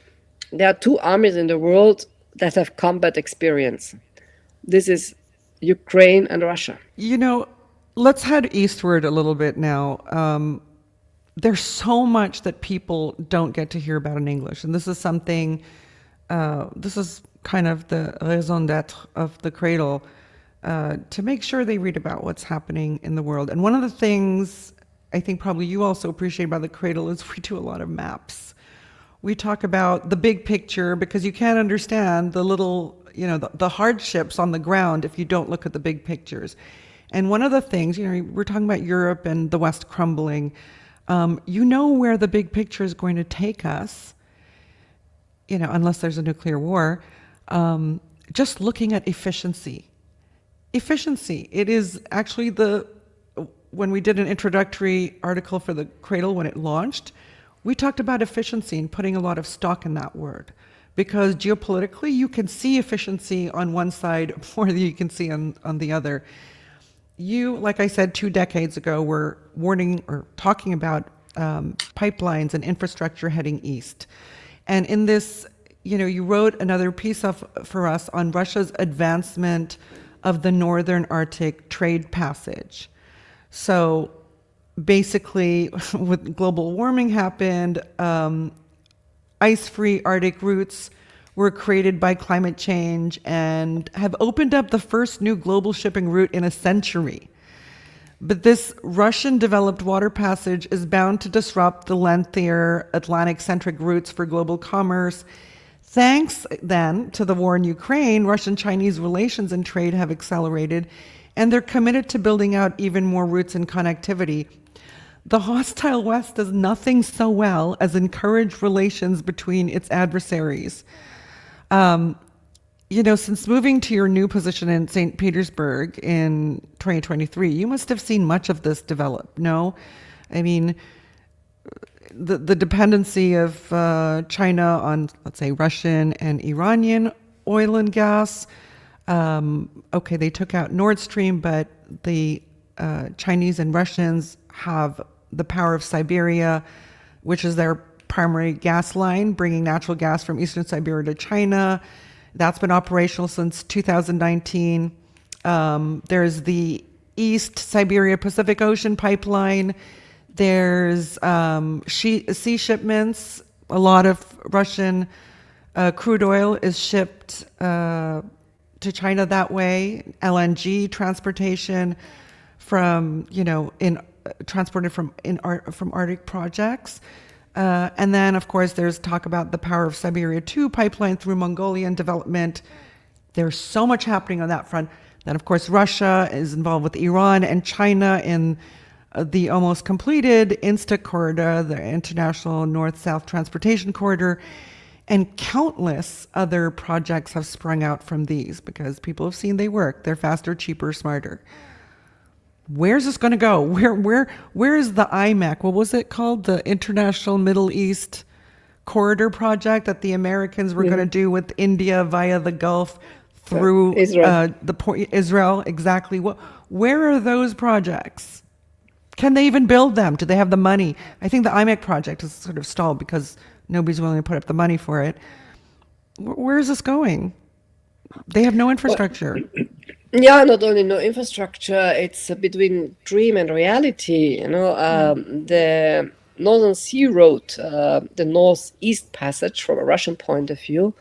there are 2 armies in the world that have combat experience. This is Ukraine and Russia. Let's head eastward a little bit now. There's so much that people don't get to hear about in English. And this is something, this is kind of the raison d'etre of the Cradle, to make sure they read about what's happening in the world. And one of the things I think probably you also appreciate about the Cradle is we do a lot of maps. We talk about the big picture because you can't understand the little, the hardships on the ground if you don't look at the big pictures. And one of the things, we're talking about Europe and the West crumbling. Where the big picture is going to take us, unless there's a nuclear war, just looking at efficiency. Efficiency. It is actually when we did an introductory article for the Cradle when it launched, we talked about efficiency and putting a lot of stock in that word. Because geopolitically, you can see efficiency on one side more than you can see on the other. You, like I said, 2 decades ago, were warning or talking about pipelines and infrastructure heading east. And in this, you wrote another piece for us on Russia's advancement of the Northern Arctic trade passage. So basically, with global warming happened, ice-free Arctic routes were created by climate change and have opened up the first new global shipping route in a century. But this Russian-developed water passage is bound to disrupt the lengthier Atlantic-centric routes for global commerce. Thanks, then, to the war in Ukraine, Russian-Chinese relations and trade have accelerated, and they're committed to building out even more routes and connectivity. The hostile West does nothing so well as encourage relations between its adversaries. Since moving to your new position in St. Petersburg in 2023, you must have seen much of this develop, no? I mean, the dependency of China on, let's say, Russian and Iranian oil and gas. They took out Nord Stream, but the Chinese and Russians have the power of Siberia, which is their primary gas line, bringing natural gas from eastern Siberia to China. That's been operational since 2019. There's the East Siberia Pacific Ocean pipeline. There's sea shipments a lot of Russian crude oil is shipped to China that way. LNG transportation from, transported from Arctic projects. And then, of course, there's talk about the Power of Siberia 2 pipeline through Mongolian development. There's so much happening on that front. Then, of course, Russia is involved with Iran and China in the almost completed INSTA corridor, the International North-South Transportation Corridor, and countless other projects have sprung out from these because people have seen they work. They're faster, cheaper, smarter. Where's this going to go? Where is the IMEC? What was it called? The International Middle East Corridor project that the Americans were going to do with India via the Gulf through Israel. Israel. Exactly. Where are those projects? Can they even build them? Do they have the money? I think the IMEC project is sort of stalled because nobody's willing to put up the money for it. Where is this going? They have no infrastructure. Yeah, not only no infrastructure, it's between dream and reality. The Northern Sea Road, the Northeast Passage from a Russian point of view,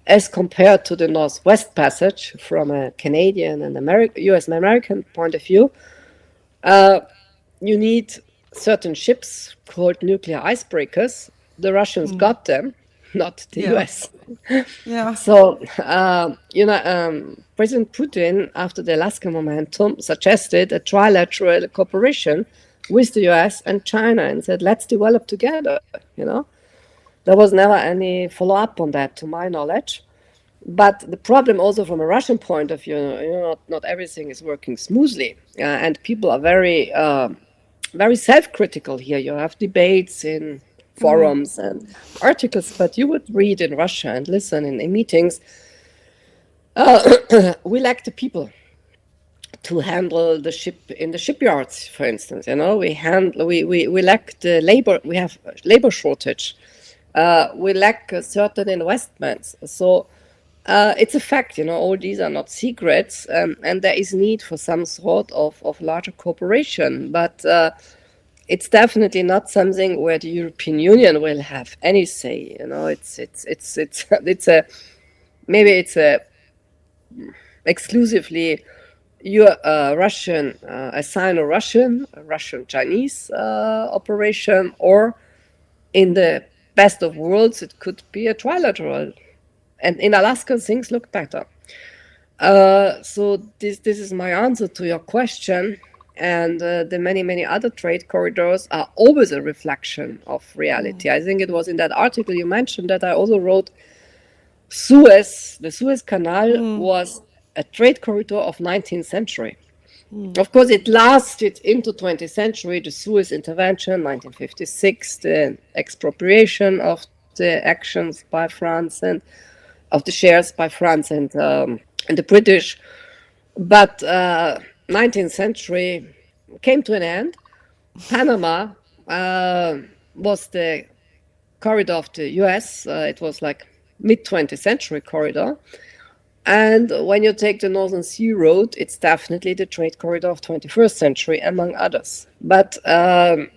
as compared to the Northwest Passage from a Canadian and US and American point of view, you need certain ships called nuclear icebreakers. The Russians got them, not the US. Yeah. So, President Putin, after the Alaska momentum, suggested a trilateral cooperation with the US and China and said, let's develop together, There was never any follow-up on that, to my knowledge. But the problem also from a Russian point of view, not everything is working smoothly. And people are very, very self-critical here. You have debates in forums and articles, but you would read in Russia and listen in meetings. We lack the people to handle the ship in the shipyards, for instance. We lack the labor. We have labor shortage. We lack certain investments. So it's a fact. All these are not secrets, and there is need for some sort of larger cooperation. But it's definitely not something where the European Union will have any say. It's exclusively your Russian, a Sino-Russian, Russian-Chinese operation, or in the best of worlds, it could be a trilateral. And in Alaska, things look better. So this is my answer to your question. And the many other trade corridors are always a reflection of reality. I think it was in that article you mentioned that I also wrote the Suez Canal was a trade corridor of 19th century. Of course, it lasted into 20th century, the Suez Intervention, 1956, the expropriation of the actions by France and of the shares by France and the British. But 19th century came to an end. Panama was the corridor of the US. It was like mid-20th century corridor. And when you take the Northern Sea Road, it's definitely the trade corridor of 21st century, among others. But to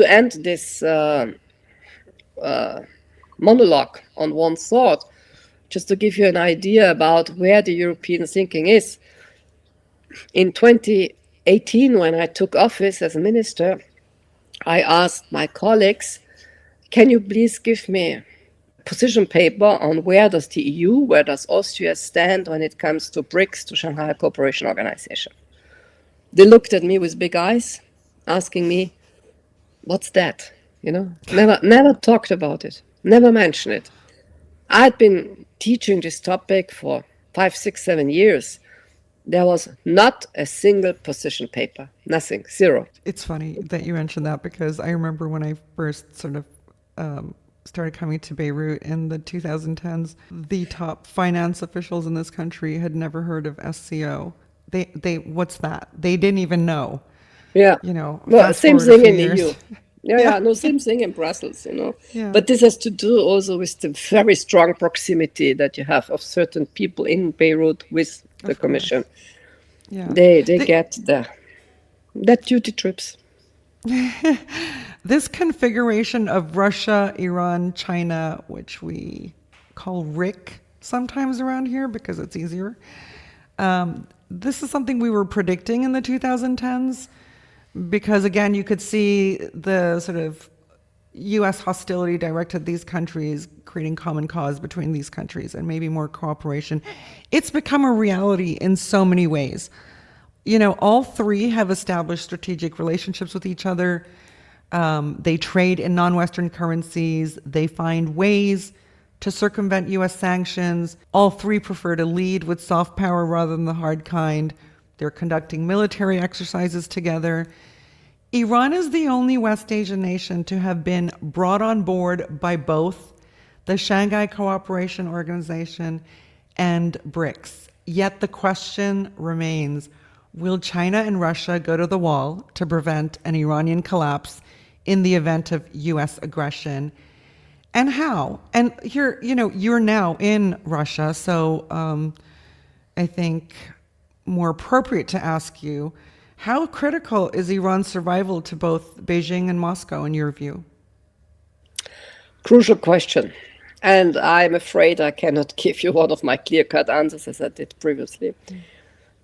end this monologue on one thought, just to give you an idea about where the European thinking is, in 2018, when I took office as a minister, I asked my colleagues, can you please give me position paper on where does the EU, where does Austria stand when it comes to BRICS, to Shanghai Cooperation Organization? They looked at me with big eyes, asking me, what's that? Never talked about it, never mentioned it. I'd been teaching this topic for 5, 6, 7 years. There was not a single position paper, nothing, zero. It's funny that you mentioned that because I remember when I first sort of started coming to Beirut in the 2010s, the top finance officials in this country had never heard of SCO. They what's that? They didn't even know. Yeah. Well, same thing in the EU. Same thing in Brussels, Yeah. But this has to do also with the very strong proximity that you have of certain people in Beirut with the Commission. Yeah. They get that duty trips. This configuration of Russia, Iran, China, which we call RIC sometimes around here because it's easier, this is something we were predicting in the 2010s because, again, you could see the sort of U.S. hostility directed at these countries, creating common cause between these countries and maybe more cooperation. It's become a reality in so many ways. You know, all three have established strategic relationships with each other. They trade in non-Western currencies. They find ways to circumvent U.S. sanctions. All three prefer to lead with soft power rather than the hard kind. They're conducting military exercises together. Iran is the only West Asian nation to have been brought on board by both the Shanghai Cooperation Organization and BRICS. Yet the question remains, will China and Russia go to the wall to prevent an Iranian collapse in the event of U.S. aggression? And how? And here, you know, you're now in Russia, so I think more appropriate to ask you, how critical is Iran's survival to both Beijing and Moscow, in your view? Crucial question. And I'm afraid I cannot give you one of my clear-cut answers as I did previously.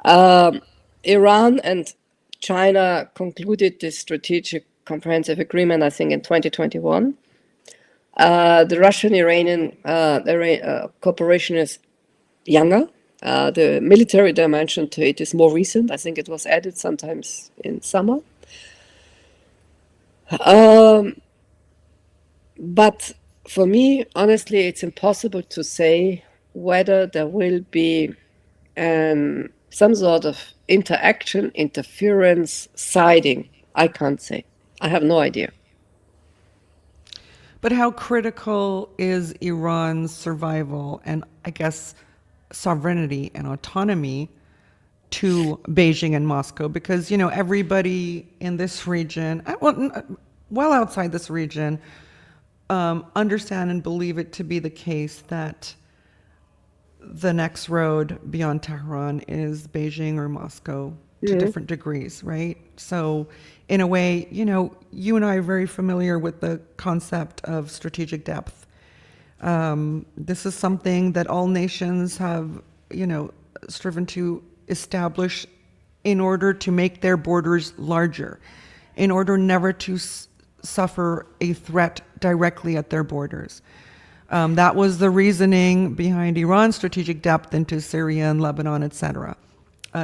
Iran and China concluded this strategic comprehensive agreement, I think, in 2021. The Russian-Iranian cooperation is younger. The military dimension to it is more recent. I think it was added sometimes in summer. But for me, honestly, it's impossible to say whether there will be some sort of interaction, interference, siding. I can't say. I have no idea. But how critical is Iran's survival and, I guess, sovereignty and autonomy to Beijing and Moscow? Because, you know, everybody in this region, well outside this region, understand and believe it to be the case that the next road beyond Tehran is Beijing or Moscow to different degrees, right? So in a way, you know, you and I are very familiar with the concept of strategic depth. This is something that all nations have, you know, striven to establish in order to make their borders larger, in order never to suffer a threat directly at their borders. That was the reasoning behind Iran's strategic depth into Syria and Lebanon, etc.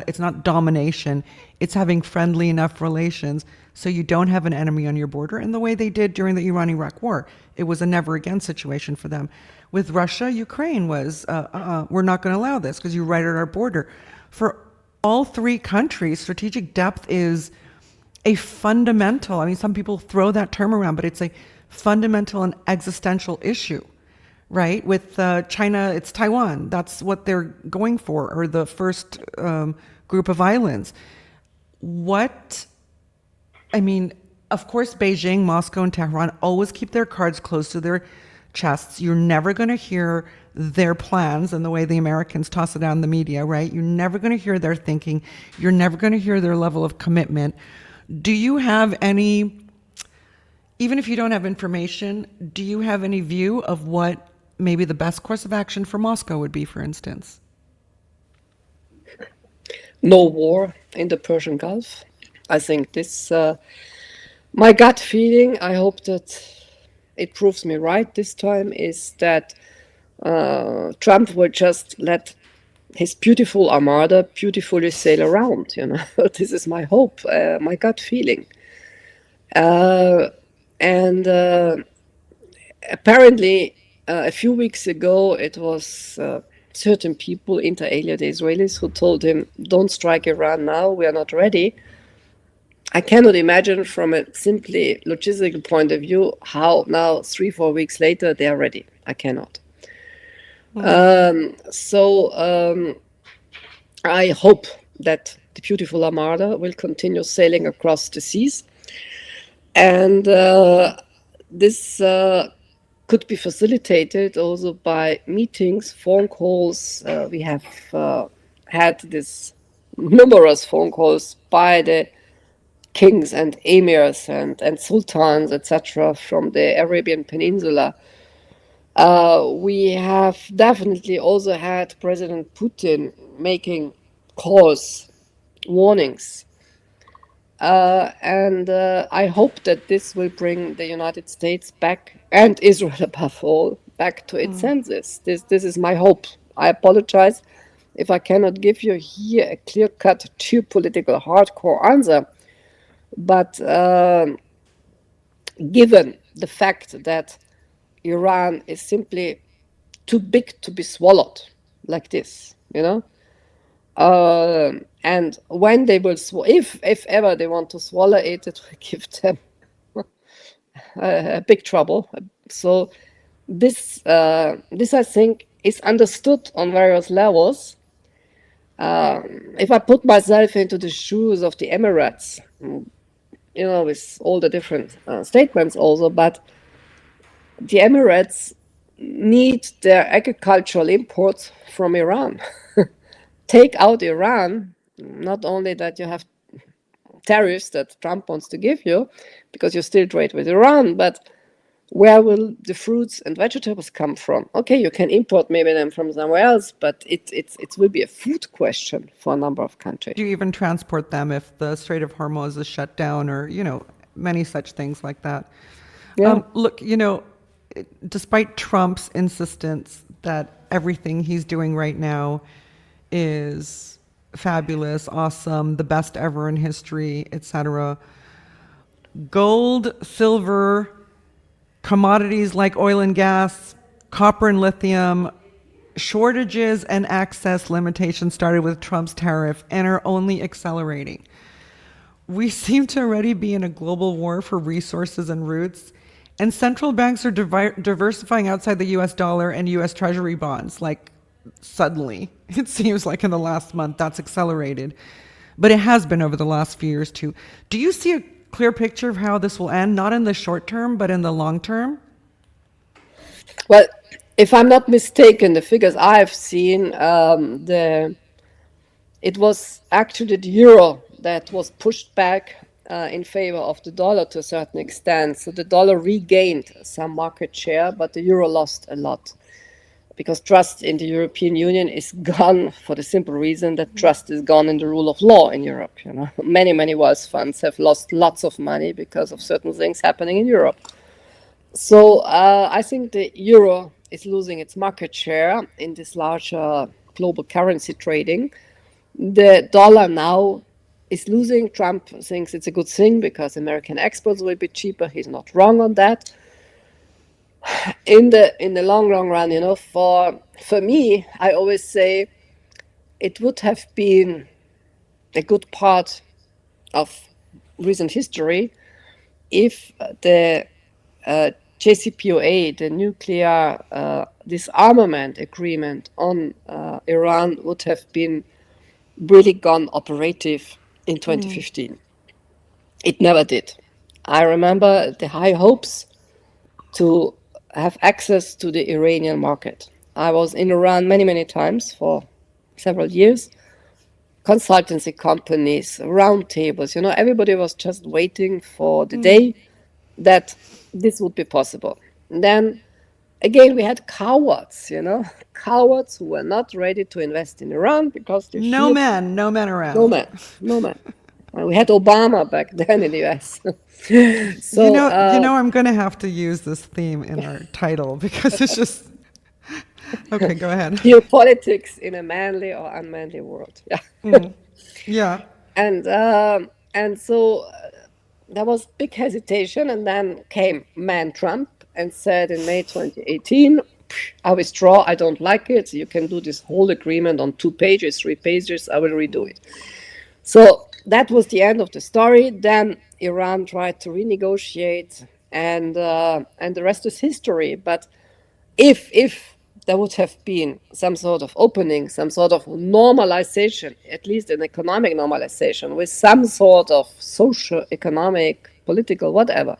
It's not domination. It's having friendly enough relations so you don't have an enemy on your border in the way they did during the Iran-Iraq war. It was a never-again situation for them. With Russia, Ukraine was, we're not going to allow this because you're right at our border. For all three countries, strategic depth is a fundamental, I mean, some people throw that term around, but it's a fundamental and existential issue. Right? With China, it's Taiwan. That's what they're going for, or the first group of islands. I mean, of course, Beijing, Moscow, and Tehran always keep their cards close to their chests. You're never going to hear their plans and the way the Americans toss it out in the media, right? You're never going to hear their thinking. You're never going to hear their level of commitment. Do you have any, even if you don't have information, do you have any view of what maybe the best course of action for Moscow would be, for instance? No war in the Persian Gulf. I think this, my gut feeling, I hope that it proves me right this time, is that Trump will just let his beautiful armada beautifully sail around, you know. This is my hope, my gut feeling. And apparently, a few weeks ago, it was certain people, inter alia, the Israelis, who told him, don't strike Iran now, we are not ready. I cannot imagine from a simply logistical point of view how now, 3-4 weeks later, they are ready. I cannot. I hope that the beautiful armada will continue sailing across the seas. And this could be facilitated also by meetings, phone calls. We have had this numerous phone calls by the kings and emirs and sultans, etc., from the Arabian Peninsula. We have definitely also had President Putin making calls, warnings. And I hope that this will bring the United States back, and Israel above all, back to its senses. This is my hope. I apologize if I cannot give you here a clear-cut geopolitical hardcore answer, but given the fact that Iran is simply too big to be swallowed like this, and when they will, if ever they want to swallow it, it will give them a big trouble. So this I think is understood on various levels. If I put myself into the shoes of the Emirates, with all the different statements also, but the Emirates need their agricultural imports from Iran. Take out Iran, not only that you have tariffs that Trump wants to give you because you still trade with Iran, but where will the fruits and vegetables come from? Okay, you can import maybe them from somewhere else, but it will be a food question for a number of countries. Do you even transport them if the Strait of Hormuz is shut down, or many such things like that? Yeah. Look, despite Trump's insistence that everything he's doing right now is fabulous, awesome, the best ever in history, etc., gold, silver, commodities like oil and gas, copper and lithium, shortages and access limitations started with Trump's tariff and are only accelerating. We seem to already be in a global war for resources and routes, and central banks are diversifying outside the US dollar and US Treasury bonds. Like, suddenly, it seems like in the last month that's accelerated. But it has been over the last few years too. Do you see a clear picture of how this will end, not in the short term, but in the long term? Well, if I'm not mistaken, the figures I've seen, it was actually the euro that was pushed back in favor of the dollar to a certain extent. So the dollar regained some market share, but the euro lost a lot because trust in the European Union is gone for the simple reason that trust is gone in the rule of law in Europe. Many wealth funds have lost lots of money because of certain things happening in Europe. So I think the euro is losing its market share in this larger global currency trading. The dollar now is losing. Trump thinks it's a good thing because American exports will be cheaper. He's not wrong on that. In the long run, for me, I always say it would have been a good part of recent history if the JCPOA, the nuclear disarmament agreement on Iran, would have been really gone operative in 2015. It never did. I remember the high hopes to have access to the Iranian market. I was in Iran many times for several years. Consultancy companies, roundtables, everybody was just waiting for the day that this would be possible. And then again, we had cowards, cowards who were not ready to invest in Iran because they No men around. No man. We had Obama back then in the US. So, I'm going to have to use this theme in our title because it's just... Okay, go ahead. Geopolitics in a manly or unmanly world. Yeah. Yeah. And so there was big hesitation, and then came man Trump and said in May 2018, I withdraw, I don't like it. You can do this whole agreement on 2 pages, 3 pages, I will redo it. So that was the end of the story. Then Iran tried to renegotiate, and the rest is history. But if there would have been some sort of opening, some sort of normalization, at least an economic normalization, with some sort of social, economic, political, whatever,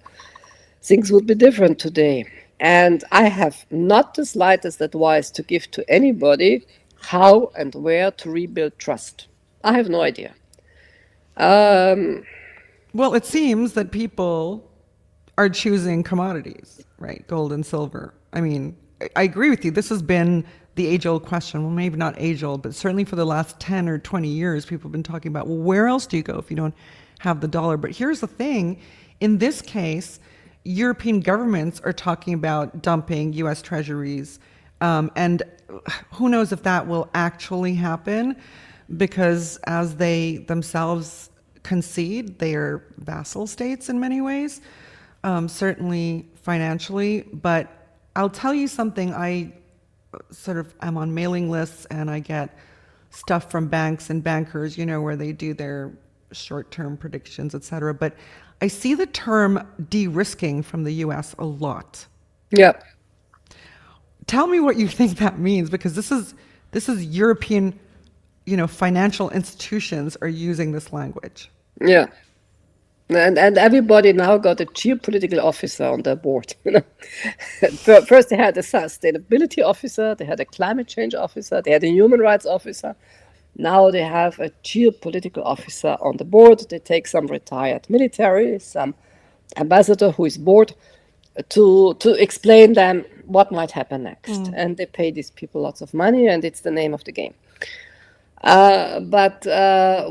things would be different today. And I have not the slightest advice to give to anybody how and where to rebuild trust. I have no idea. Well, it seems that people are choosing commodities, right? Gold and silver. I mean, I agree with you. This has been the age-old question. Well, maybe not age-old, but certainly for the last 10 or 20 years, people have been talking about, well, where else do you go if you don't have the dollar? But here's the thing. In this case, European governments are talking about dumping U.S. treasuries. And who knows if that will actually happen, because as they themselves concede, they are vassal states in many ways, certainly financially. But I'll tell you something, I sort of am on mailing lists and I get stuff from banks and bankers, you know, where they do their short-term predictions, et cetera. But I see the term de-risking from the US a lot. Yeah. Tell me what you think that means, because this is European, you know, financial institutions are using this language. Yeah. And everybody now got a geopolitical officer on their board. You know, first they had a sustainability officer, they had a climate change officer, they had a human rights officer. Now they have a geopolitical officer on the board. They take some retired military, some ambassador who is bored, to explain them what might happen next. And they pay these people lots of money, and it's the name of the game. But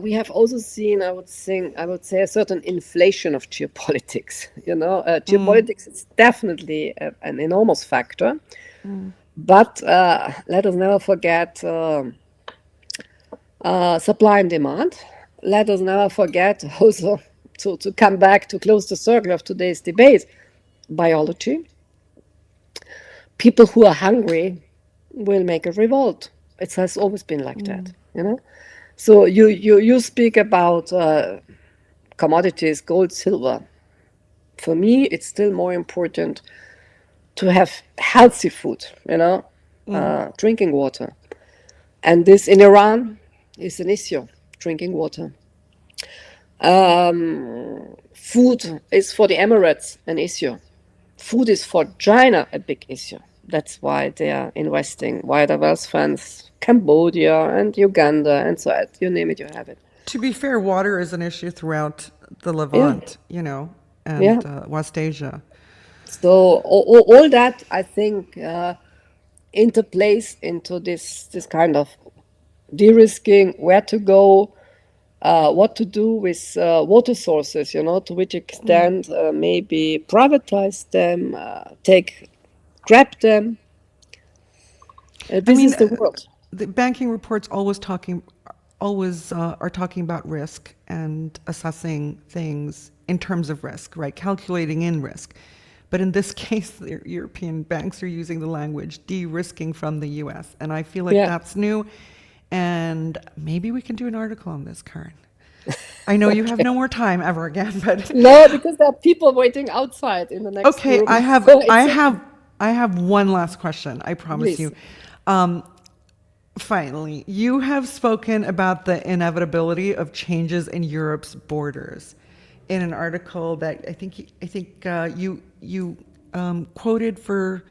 we have also seen, I would say, a certain inflation of geopolitics. You know, geopolitics is definitely an enormous factor. But let us never forget supply and demand. Let us never forget also, to come back to close the circle of today's debate, biology. People who are hungry will make a revolt. It has always been like that, you know. So you speak about commodities, gold, silver. For me, it's still more important to have healthy food, you know, drinking water. And this in Iran is an issue, drinking water. Food is for the Emirates an issue. Food is for China a big issue. That's why they are investing wider wealth funds, Cambodia and Uganda and so on. You name it, you have it. To be fair, water is an issue throughout the Levant, you know, and West Asia. So all that, I think, interplays into this kind of de-risking, where to go, what to do with water sources, you know, to which extent maybe privatize them, grab them. This is the world. The banking reports always are talking about risk and assessing things in terms of risk, right? Calculating in risk. But in this case, the European banks are using the language de-risking from the US. And I feel like that's new. And maybe we can do an article on this, Karin. I know you have no more time ever again, but no, because there are people waiting outside in the next room. I have one last question. I promise you. Finally, you have spoken about the inevitability of changes in Europe's borders in an article that I think you quoted for.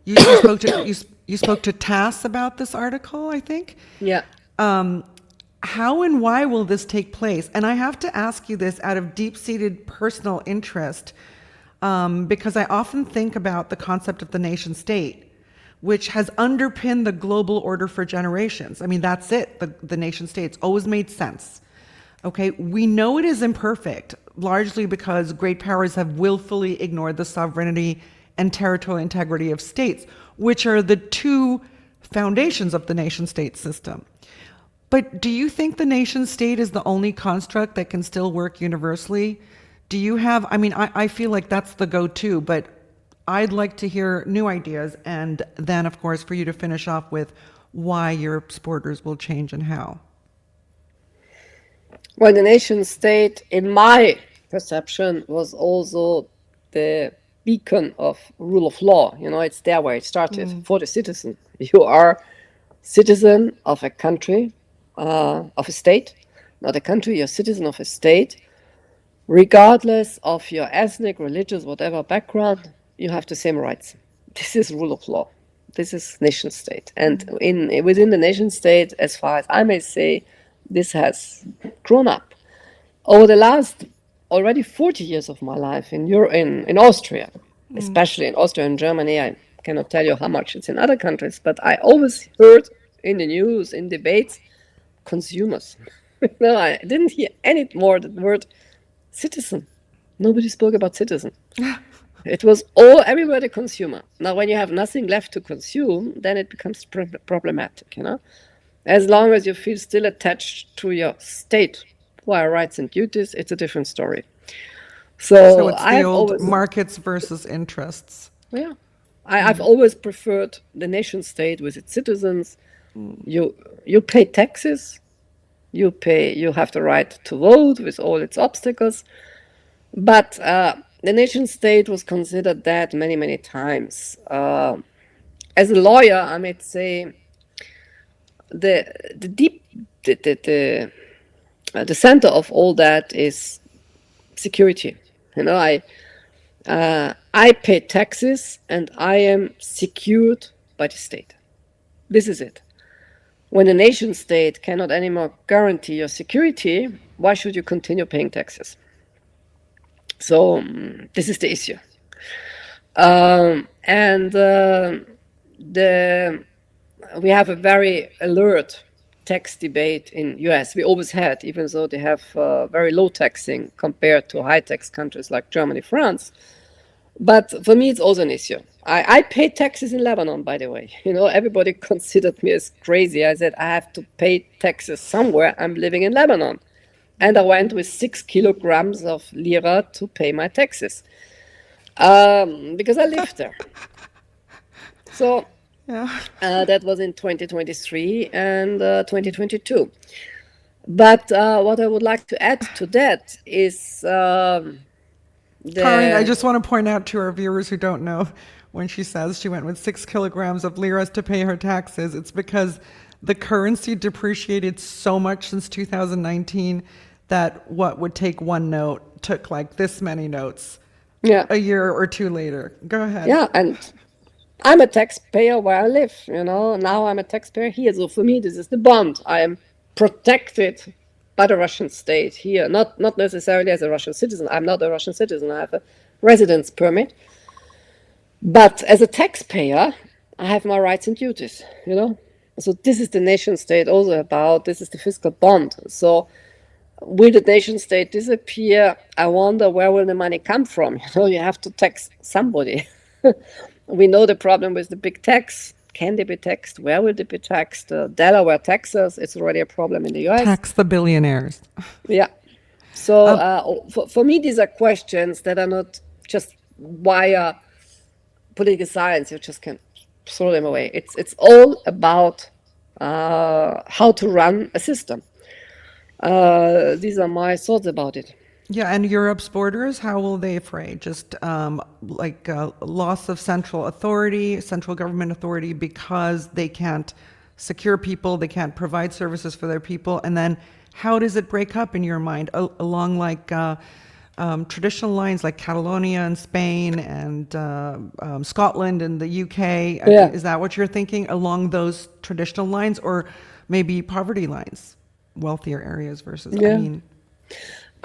You spoke to TASS about this article, I think. Yeah. How and why will this take place? And I have to ask you this out of deep-seated personal interest, because I often think about the concept of the nation state, which has underpinned the global order for generations. I mean, that's it. The nation state's always made sense. Okay, we know it is imperfect, largely because great powers have willfully ignored the sovereignty and territorial integrity of states, which are the two foundations of the nation state system. But do you think the nation state is the only construct that can still work universally? Do you have, I feel like that's the go-to, but I'd like to hear new ideas, and then, of course, for you to finish off with why Europe's borders will change and how. Well, the nation state, in my perception, was also the beacon of rule of law. You know, it's there where it started, for the citizen. You are citizen of a country, of a state, not a country, you're citizen of a state. Regardless of your ethnic, religious, whatever background, you have the same rights. This is rule of law. This is nation state. And within the nation state, as far as I may say, this has grown up. Over the last already 40 years of my life in Austria, especially in Austria and Germany. I cannot tell you how much it's in other countries, but I always heard in the news, in debates, consumers. No, I didn't hear any more the word citizen. Nobody spoke about citizen. It was everywhere the consumer. Now, when you have nothing left to consume, then it becomes problematic, As long as you feel still attached to your state via rights and duties, it's a different story. So So it's I the have old always, markets versus interests. yeah, I've always preferred the nation state with its citizens. You pay taxes, you have the right to vote with all its obstacles, but the nation state was considered that many, many times. As a lawyer, I might say the deep the center of all that is security. I pay taxes and I am secured by the state. This is it. When a nation state cannot anymore guarantee your security, why should you continue paying taxes? So this is the issue. And we have a very alert tax debate in US. We always had, even though they have very low taxing compared to high tax countries like Germany, France. But for me, it's also an issue. I pay taxes in Lebanon, by the way. Everybody considered me as crazy. I said, I have to pay taxes somewhere. I'm living in Lebanon. And I went with 6 kilograms of lira to pay my taxes because I lived there. So that was in 2023 and 2022. But what I would like to add to that is Karin, I just want to point out to our viewers who don't know, when she says she went with 6 kilograms of liras to pay her taxes, it's because the currency depreciated so much since 2019 that what would take one note took like this many notes a year or two later. Go ahead. Yeah, and I'm a taxpayer where I live, Now I'm a taxpayer here. So for me, this is the bond. I am protected by the Russian state here, not necessarily as a Russian citizen. I'm not a Russian citizen. I have a residence permit. But as a taxpayer, I have my rights and duties, So this is the nation state also about. This is the fiscal bond. So will the nation state disappear? I wonder where will the money come from? You have to tax somebody. We know the problem with the big tax. Can they be taxed? Where will they be taxed? Delaware, Texas, it's already a problem in the US. Tax the billionaires. Yeah. So for me, these are questions that are not just via political science. You just can throw them away. It's all about how to run a system. These are my thoughts about it. Yeah, and Europe's borders, how will they fray? Just loss of central government authority, because they can't secure people, they can't provide services for their people. And then how does it break up in your mind along traditional lines like Catalonia and Spain and Scotland and the UK? Yeah. Is that what you're thinking, along those traditional lines, or maybe poverty lines, wealthier areas versus,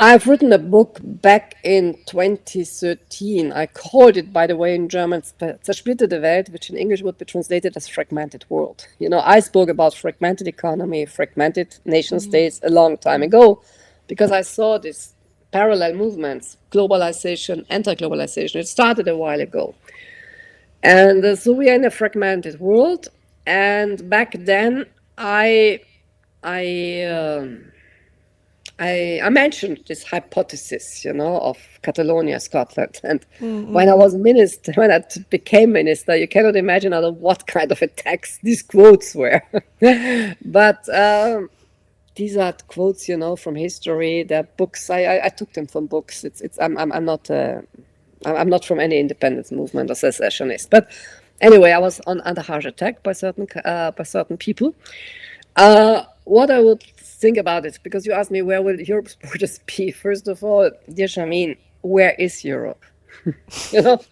I've written a book back in 2013. I called it, by the way, in German, Zersplitterte Welt, which in English would be translated as fragmented world. I spoke about fragmented economy, fragmented nation states a long time ago, because I saw this parallel movements, globalization, anti-globalization. It started a while ago. And so we are in a fragmented world. And back then, I mentioned this hypothesis, of Catalonia, Scotland. And when I was minister, when I became minister, you cannot imagine out of what kind of attacks these quotes were. But these are quotes, from history. They're books. I took them from books. I'm not from any independence movement or secessionist. But anyway, I was under harsh attack by certain people. What I would think about it, because you asked me where will Europe's borders be. First of all, dear Shamin, where is Europe? It's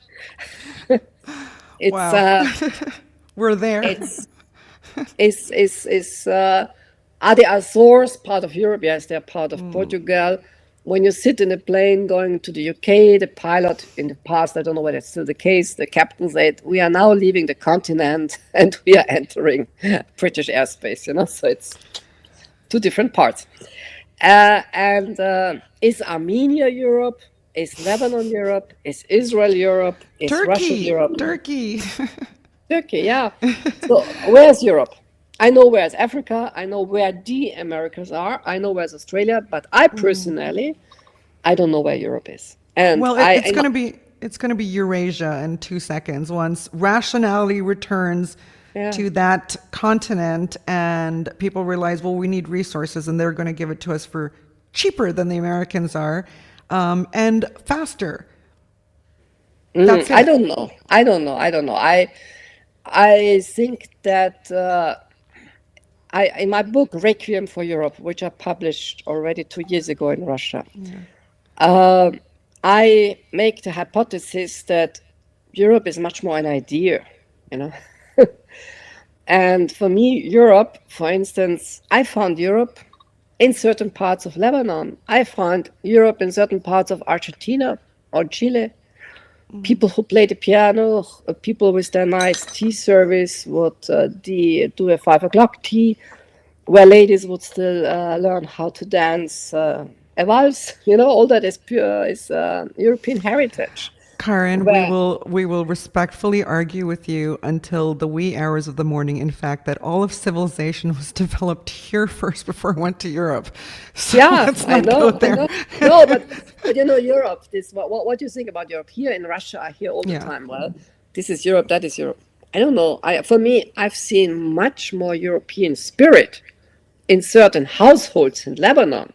wow. We're there. Are the Azores part of Europe? Yes, they're part of Portugal. when you sit in a plane going to the UK, the pilot in the past, I don't know whether it's still the case, the captain said, we are now leaving the continent and we are entering British airspace, so it's two different parts. Is Armenia Europe? Is Lebanon Europe? Is Israel Europe? Is Russia Europe? Turkey, yeah. So where's Europe? I know where's Africa. I know where the Americas are. I know where's Australia. But I personally, I don't know where Europe is. And well, it's going to be Eurasia in 2 seconds once rationality returns to that continent and people realize, well, we need resources and they're going to give it to us for cheaper than the Americans are and faster. That's it. I don't know. I think that in my book, Requiem for Europe, which I published already 2 years ago in Russia, I make the hypothesis that Europe is much more an idea, And for me, Europe, for instance, I found Europe in certain parts of Lebanon. I found Europe in certain parts of Argentina or Chile. People who play the piano, people with their nice tea service would do a 5 o'clock tea, where ladies would still learn how to dance a waltz. All that is pure European heritage. Karin, we will respectfully argue with you until the wee hours of the morning, in fact, that all of civilization was developed here first before it went to Europe. So let's not go there. I know. No, but Europe, what do you think about Europe? Here in Russia, I hear all the time, well, this is Europe, that is Europe. I don't know. For me, I've seen much more European spirit in certain households in Lebanon.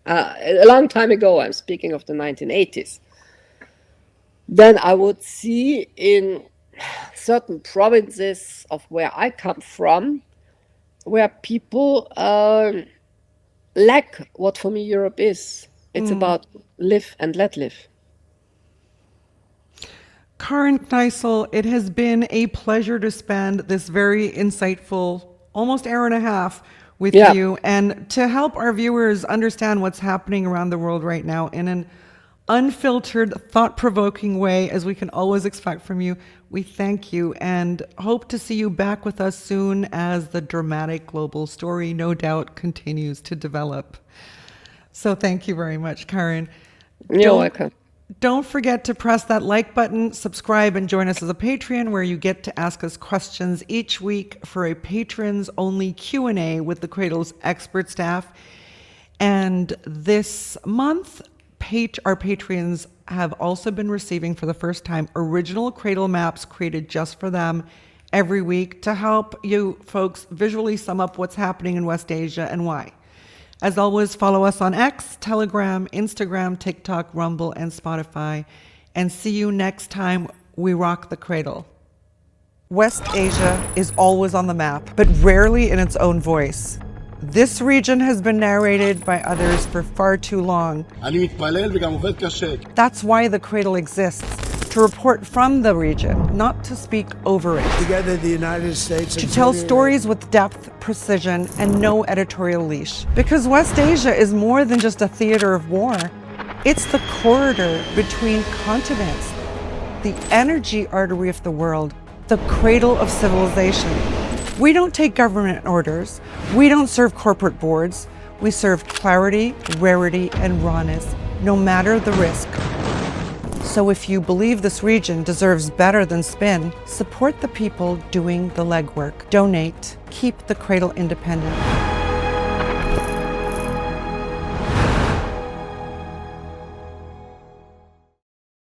A long time ago, I'm speaking of the 1980s. Then I would see in certain provinces of where I come from, where people lack what for me Europe is. It's about live and let live. Karin Kneissl, it has been a pleasure to spend this very insightful, almost hour and a half with you and to help our viewers understand what's happening around the world right now in an unfiltered, thought-provoking way, as we can always expect from you. We thank you and hope to see you back with us soon as the dramatic global story, no doubt, continues to develop. So thank you very much, Karin. You're welcome. Don't forget to press that like button, subscribe, and join us as a Patreon, where you get to ask us questions each week for a patrons-only Q&A with the Cradle's expert staff. And this month, our patrons have also been receiving for the first time original Cradle maps created just for them every week to help you folks visually sum up what's happening in West Asia and why. As always, follow us on X, Telegram, Instagram, TikTok, Rumble, and Spotify. And see you next time we rock the Cradle. West Asia is always on the map, but rarely in its own voice. This region has been narrated by others for far too long. That's why the Cradle exists, to report from the region, not to speak over it. Together, the United States to tell stories with depth, precision, and no editorial leash. Because West Asia is more than just a theater of war. It's the corridor between continents, the energy artery of the world, the cradle of civilization. We don't take government orders. We don't serve corporate boards. We serve clarity, rarity, and rawness, no matter the risk. So if you believe this region deserves better than spin, support the people doing the legwork. Donate. Keep the Cradle independent.